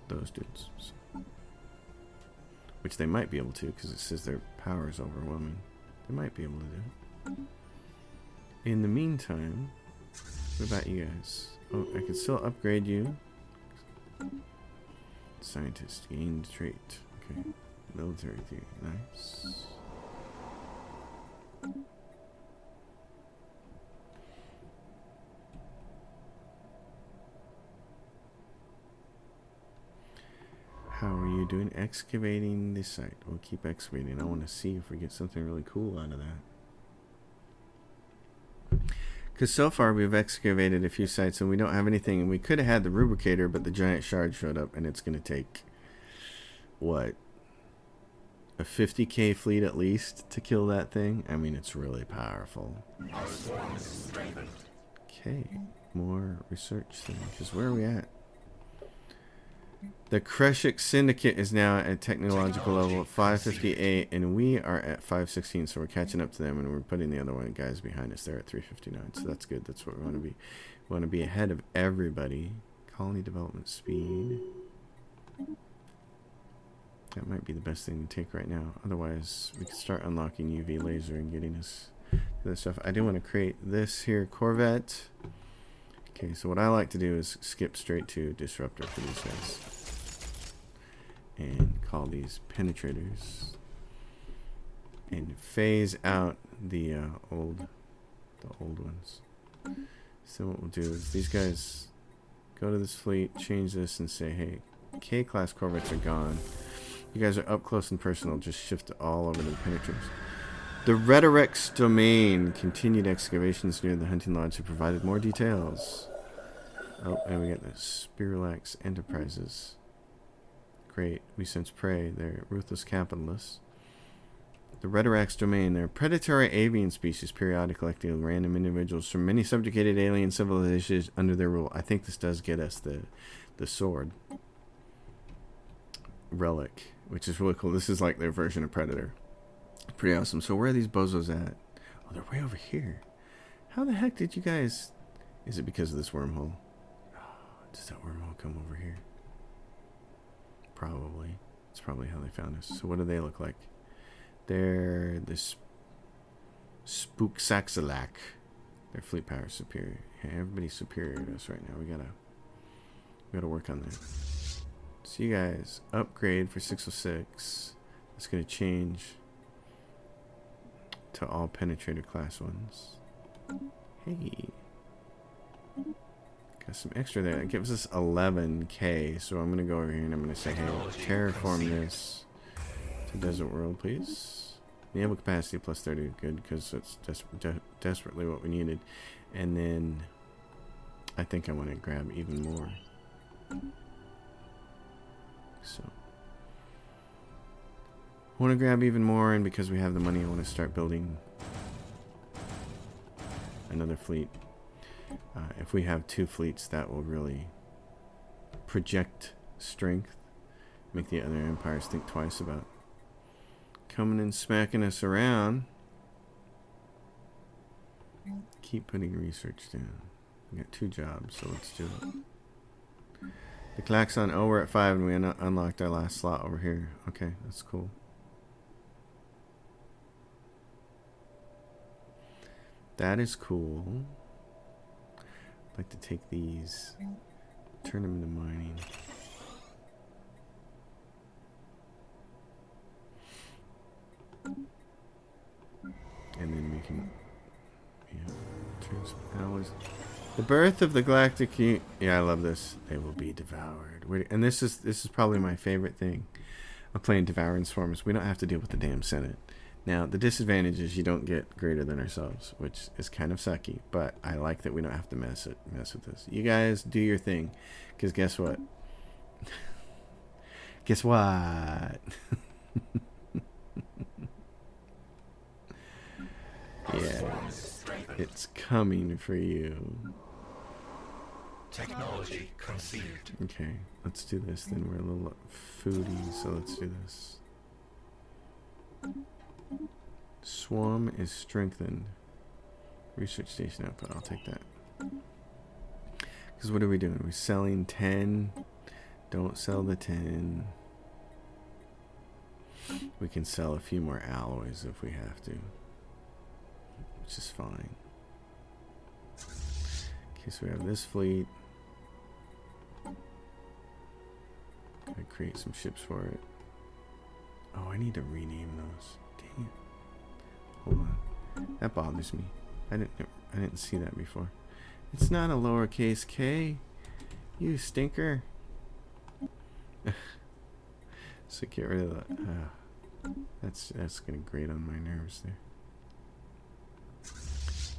those dudes. So. Which they might be able to, because it says their power is overwhelming. They might be able to do it. In the meantime, what about you guys? Oh, I can still upgrade you. Scientist, gained trait. Okay. Military theory. Nice. How are you doing? Excavating the site. We'll keep excavating. I want to see if we get something really cool out of that. Because so far we've excavated a few sites and we don't have anything. And we could have had the rubricator, but the giant shard showed up, and it's going to take, what, a 50k fleet at least to kill that thing? I mean, it's really powerful. Okay, more research thing. Because where are we at? The Kreshik Syndicate is now at technological level at 558, and we are at 516, so we're catching up to them, and we're putting the other one guys behind us. They're at 359, so that's good. That's what we want to be. We want to be ahead of everybody. Colony development speed. That might be the best thing to take right now. Otherwise, we could start unlocking UV laser and getting us this stuff. I do want to create this here Corvette. Okay, so what I like to do is skip straight to Disruptor for these guys. And call these Penetrators. And phase out the old ones. So what we'll do is these guys go to this fleet, change this, and say, hey, K-class Corvettes are gone. You guys are up close and personal. Just shift all over to the Penetrators. The Relics domain continued excavations near the hunting lodge have provided more details. Oh, and we got the Spiralax Enterprises. Great. We sense prey. They're ruthless capitalists. The Relics domain. They're predatory avian species periodically collecting random individuals from many subjugated alien civilizations under their rule. I think this does get us the sword. Relic, which is really cool. This is like their version of Predator. Pretty awesome. So where are these bozos at? Oh, they're way over here. How the heck did you guys... Is it because of this wormhole? Oh, does that wormhole come over here? Probably. It's probably how they found us. So what do they look like? They're this Spooksaxalac. Their fleet power is superior. Yeah, everybody's superior to us right now. We gotta work on that. So you guys upgrade for 606. It's gonna change to all penetrator class ones. Hey, got some extra there. That gives us 11k. So I'm gonna go over here and I'm gonna say, hey, terraform this to Desert World, please. Naval capacity plus 30, good, because it's desperately what we needed. And then I think I want to grab even more. So I want to grab even more, and because we have the money, I want to start building another fleet. If we have 2 fleets, that will really project strength, make the other empires think twice about coming and smacking us around. Keep putting research down. We got 2 jobs, so let's do it. The klaxon. Oh, we're at 5 and we unlocked our last slot over here. Okay, that's cool. That is cool. I'd like to take these, turn them into mining. And then we can, turn some alloys. The birth of the galactic. Yeah, I love this. They will be devoured. And this is probably my favorite thing of playing Devouring Swarms. We don't have to deal with the damn Senate. Now, the disadvantage is you don't get greater than ourselves, which is kind of sucky. But I like that we don't have to mess with this. You guys do your thing, because guess what? Guess what? Yeah, it's coming for you. Technology conceived. Okay, let's do this then. We're a little foodie, so let's do this. Swarm is strengthened. Research station output. I'll take that. Because what are we doing? We're selling 10. Don't sell the 10. We can sell a few more alloys if we have to, which is fine. Okay, so we have this fleet. I create some ships for it. Oh, I need to rename those. Dang it. Hold on. That bothers me. I didn't see that before. It's not a lowercase k. You stinker. So get rid of that. That's gonna grate on my nerves there.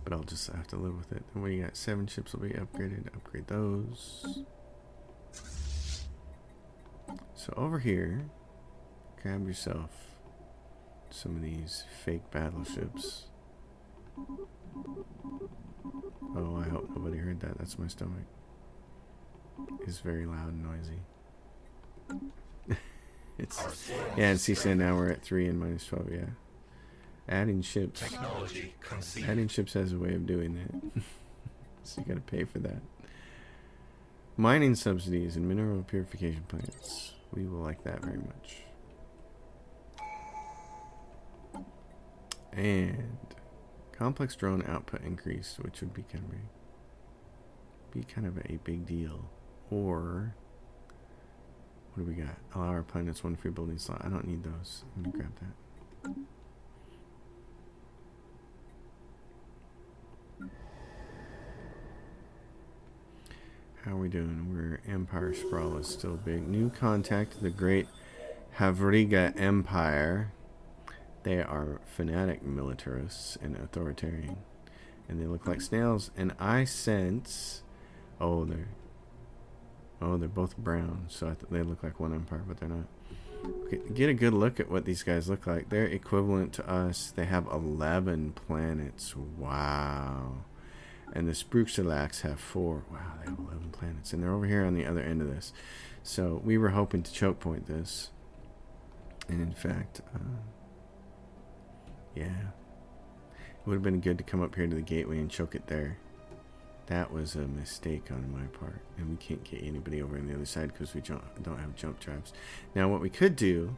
But I'll just have to live with it. And when you got 7 ships will be upgraded, upgrade those. So over here, grab yourself some of these fake battleships. Oh, I hope nobody heard that. That's my stomach. It's very loud and noisy. Yeah, and CSAN now we're at 3 and minus 12, yeah. Adding ships. Adding ships has a way of doing that. So you gotta pay for that. Mining subsidies and mineral purification plants. We will like that very much. Complex drone output increased, which would be kind of a big deal. Or what do we got? Allow our planets one free building slot. I don't need those. I'm gonna grab that. How are we doing? We're Empire Sprawl is still big. New contact, the Great Havriga Empire. They are fanatic militarists and authoritarian. And they look like snails. And I sense... Oh, they're both brown. So they look like one empire, but they're not. Okay, get a good look at what these guys look like. They're equivalent to us. They have 11 planets. Wow. And the Spruxelax have 4. Wow, they have 11 planets. And they're over here on the other end of this. So we were hoping to choke point this. And in fact... yeah. It would have been good to come up here to the gateway and choke it there. That was a mistake on my part. And we can't get anybody over on the other side because we don't have jump drives. Now what we could do...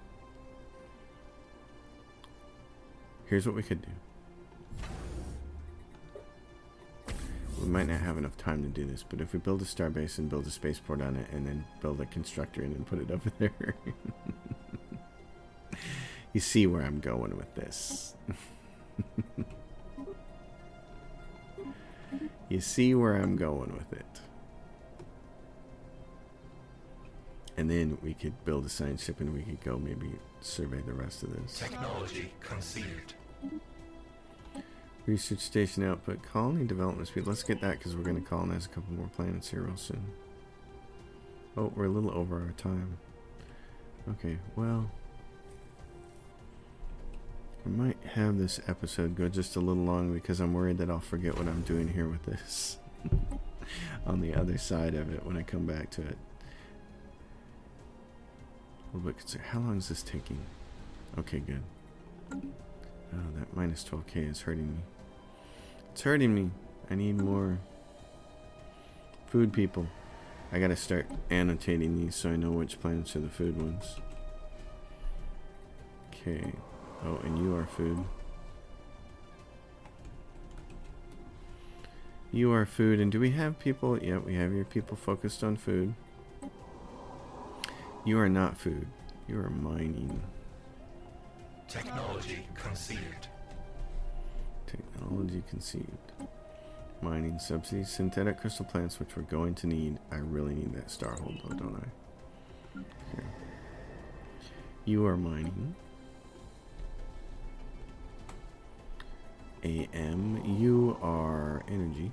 Here's what we could do. We might not have enough time to do this, but if we build a starbase and build a spaceport on it and then build a constructor and then put it over there... You see where I'm going with this. You see where I'm going with it. And then we could build a science ship and we could go maybe survey the rest of this. Technology conceived. Research station output, colony development speed. Let's get that because we're going to colonize a couple more planets here real soon. Oh, we're a little over our time. Okay, well... I might have this episode go just a little long because I'm worried that I'll forget what I'm doing here with this on the other side of it when I come back to it. A little bit concerned. How long is this taking? Okay, good. Oh, that minus 12k is hurting me. It's hurting me. I need more food people. I gotta start annotating these so I know which planets are the food ones. Okay. Oh, and you are food. You are food. And do we have people? Yeah, we have your people focused on food. You are not food. You are mining. Technology conceived. Technology conceived. Mining subsidies. Synthetic crystal plants, which we're going to need. I really need that star hold, though, don't I? Here. You are mining. AM, you are energy.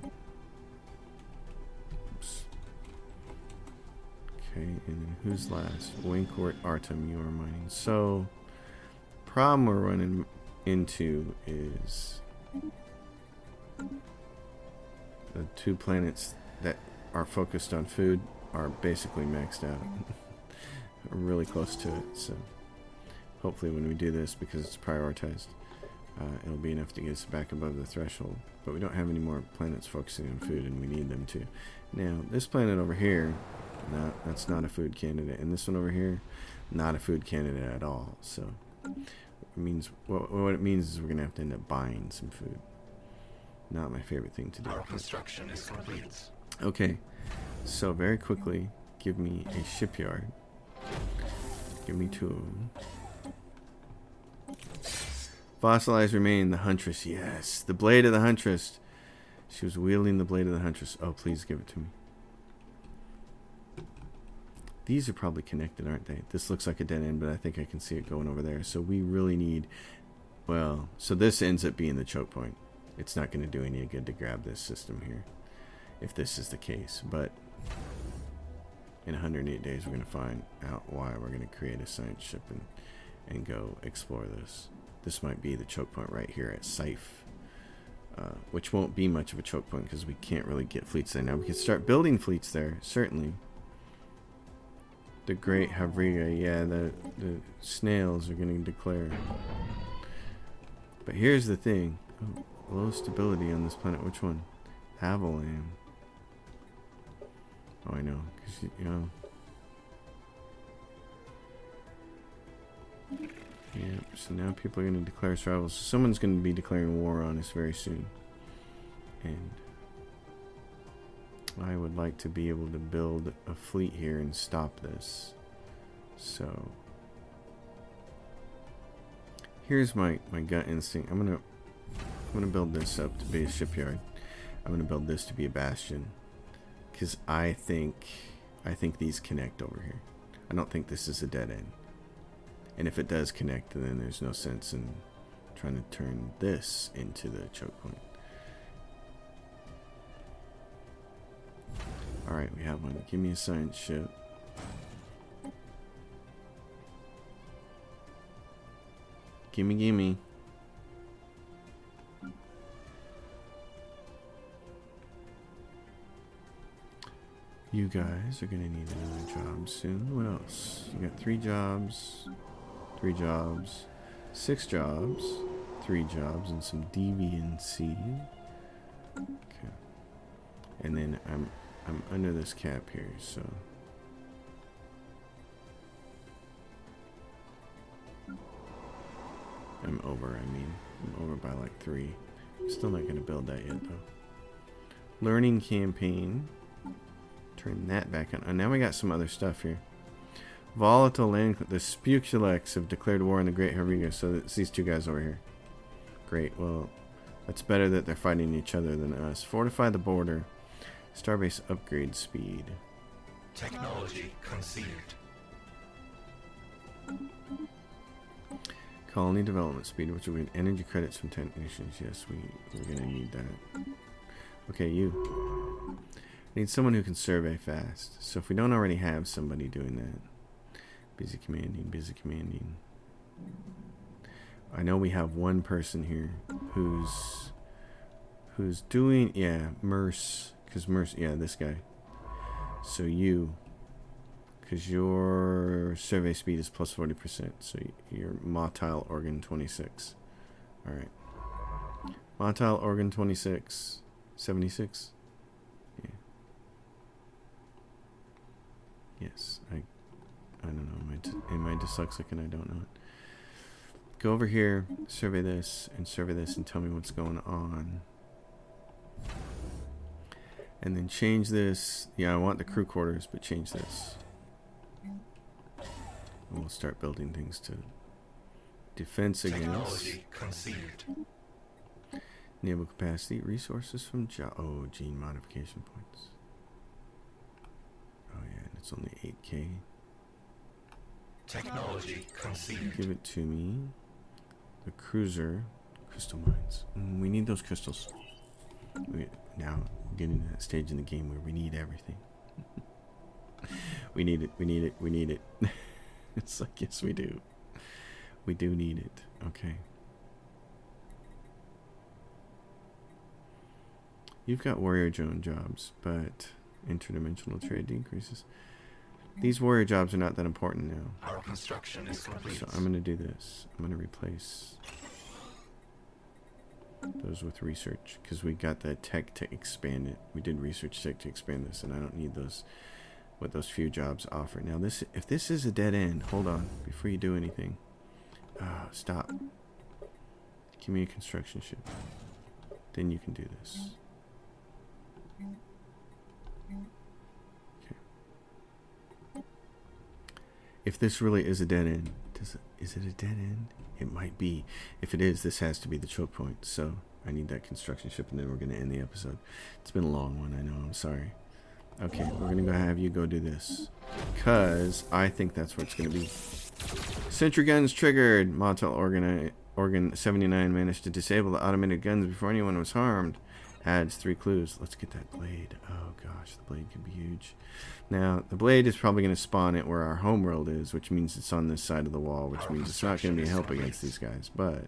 Oops. Okay, and then who's last? Winkort, Artem, you are mining. So, problem we're running into is the 2 planets that are focused on food are basically maxed out. We're really close to it, so hopefully when we do this, because it's prioritized, it'll be enough to get us back above the threshold. But we don't have any more planets focusing on food, and we need them to. Now, this planet over here, that's not a food candidate. And this one over here, not a food candidate at all. So, it means what it means is we're going to have to end up buying some food. Not my favorite thing to do. Our construction is complete. Okay, so very quickly, give me a shipyard. Give me 2 of them. Fossilized remain, the Huntress. Yes, the blade of the Huntress. She was wielding the blade of the Huntress. Oh, please give it to me. These are probably connected, aren't they? This looks like a dead end, but I think I can see it going over there. So we really need... Well, so this ends up being the choke point. It's not going to do any good to grab this system here, if this is the case. But in 108 days, we're going to find out why we're going to create a science ship and go explore this. This might be the choke point right here at Saif, which won't be much of a choke point because we can't really get fleets there. Now we can start building fleets there, certainly. The Great Havriga, yeah, the snails are going to declare. But here's the thing. Oh, low stability on this planet. Which one? Avalan. Oh, I know. 'Cause, you know. Yep, so now people are going to declare survival. So someone's going to be declaring war on us very soon. And I would like to be able to build a fleet here and stop this. So here's my gut instinct. I'm gonna build this up to be a shipyard. I'm gonna build this to be a bastion. Because I think these connect over here. I don't think this is a dead end. And if it does connect, then there's no sense in trying to turn this into the choke point. Alright, we have one. Give me a science ship. Gimme, gimme. You guys are gonna need another job soon. What else? You got 3 jobs, 3 jobs, 6 jobs, 3 jobs, and some deviancy. Okay. And then I'm under this cap here, so I'm over by like 3. I'm still not gonna build that yet though. Learning campaign. Turn that back on. Oh, now we got some other stuff here. Volatile land. The Spuculex have declared war on the Great Herbiga. So it's these 2 guys over here. Great. Well, that's better that they're fighting each other than us. Fortify the border. Starbase upgrade speed. Technology conceived. Colony development speed, which will get energy credits from 10 nations. Yes, we're gonna need that. Okay, you. Need someone who can survey fast. So if we don't already have somebody doing that. Busy commanding, busy commanding. I know we have one person here who's doing, yeah, Merce. Because Merce, yeah, this guy. So you, because your survey speed is plus 40%. So your motile organ 26. Alright. Motile organ 26. 76. Yes, I don't know. Am I dyslexic and I don't know it? Go over here, survey this, and tell me what's going on. And then change this. Yeah, I want the crew quarters, but change this. And we'll start building things to defense against. Technology conceived. Naval capacity, resources from oh, gene modification points. Oh yeah, and it's only 8K. Technology conceived. Give it to me. The cruiser, crystal mines. We need those crystals. Now we're getting to that stage in the game where we need everything. We need it. We need it. We need it. It's like, yes, we do. We do need it. Okay. You've got warrior drone jobs, but interdimensional trade decreases. These warrior jobs are not that important now. Our construction is complete. So I'm going to do this. I'm going to replace those with research because we got the tech to expand it. We did research tech to expand this, and I don't need those, what those few jobs offer. Now, this, if this is a dead end, hold on before you do anything. Stop. Give me a construction ship. Then you can do this. Okay. If this really is a dead end, is it a dead end? It might be. If it is, this has to be the choke point. So I need that construction ship, and then we're going to end the episode. It's been a long one, I know. I'm sorry. Okay, we're going to go have you go do this. Because I think that's what it's going to be. Sentry guns triggered. Motile organ 79 managed to disable the automated guns before anyone was harmed. Adds 3 clues. Let's get that blade. Oh gosh, the blade could be huge. Now, the blade is probably going to spawn it where our homeworld is, which means it's on this side of the wall, which means it's not going to be a help against these guys, but...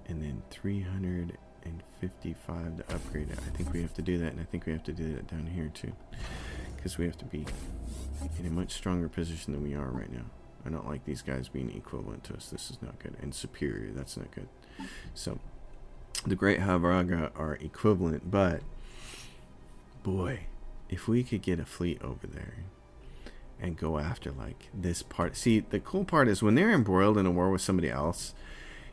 And then 355 to upgrade it. I think we have to do that, and I think we have to do that down here too. Because we have to be in a much stronger position than we are right now. I don't like these guys being equivalent to us. This is not good. And superior, that's not good. So, the Great Havraga are equivalent, but... Boy, if we could get a fleet over there and go after like this part. See, the cool part is when they're embroiled in a war with somebody else,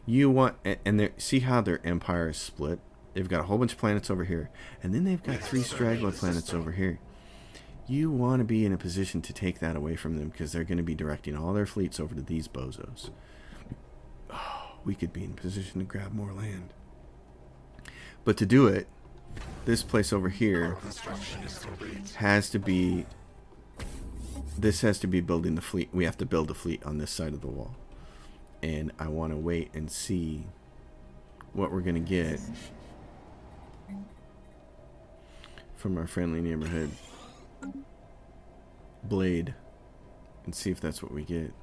you want, and see how their empire is split. They've got a whole bunch of planets over here, and then they've got 3 straggler planets over here. You want to be in a position to take that away from them, because they're going to be directing all their fleets over to these bozos. Oh, we could be in position to grab more land. But to do it, this place over here has to be, this has to be building the fleet. We have to build a fleet on this side of the wall. And I want to wait and see what we're going to get from our friendly neighborhood blade, and see if that's what we get.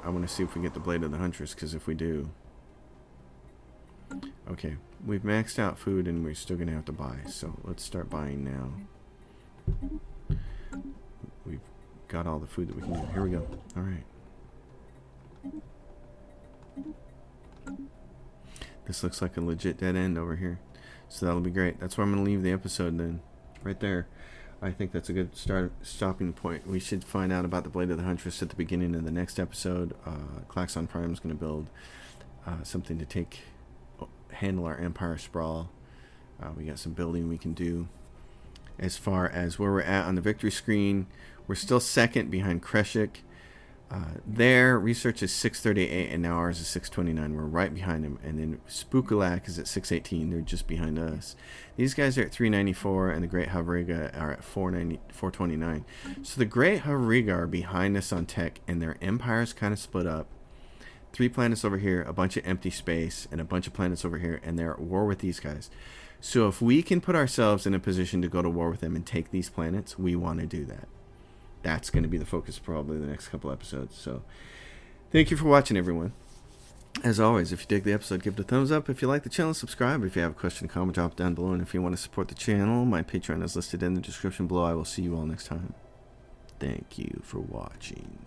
I want to see if we get the blade of the huntress, because if we do, okay, we've maxed out food and we're still gonna have to buy, so let's start buying now. We've got all the food that we can get. Here we go. All right, this looks like a legit dead end over here, so that'll be great. That's where I'm gonna leave the episode then, right there. I think that's a good stopping point. We should find out about the Blade of the Huntress at the beginning of the next episode. Klaxon Prime is going to build something to handle our Empire Sprawl. We got some building we can do. As far as where we're at on the victory screen, we're still second behind Kreshik. Their research is 638, and now ours is 629. We're right behind them. And then Spookalak is at 618. They're just behind us. These guys are at 394, and the Great Havriga are at 429. So the Great Havriga are behind us on tech, and their empire's kind of split up. 3 planets over here, a bunch of empty space, and a bunch of planets over here, and they're at war with these guys. So if we can put ourselves in a position to go to war with them and take these planets, we want to do that. That's going to be the focus probably the next couple episodes. So thank you for watching, everyone. As always, if you dig the episode, give it a thumbs up. If you like the channel, subscribe. If you have a question, comment, drop it down below. And if you want to support the channel, my Patreon is listed in the description below. I will see you all next time. Thank you for watching.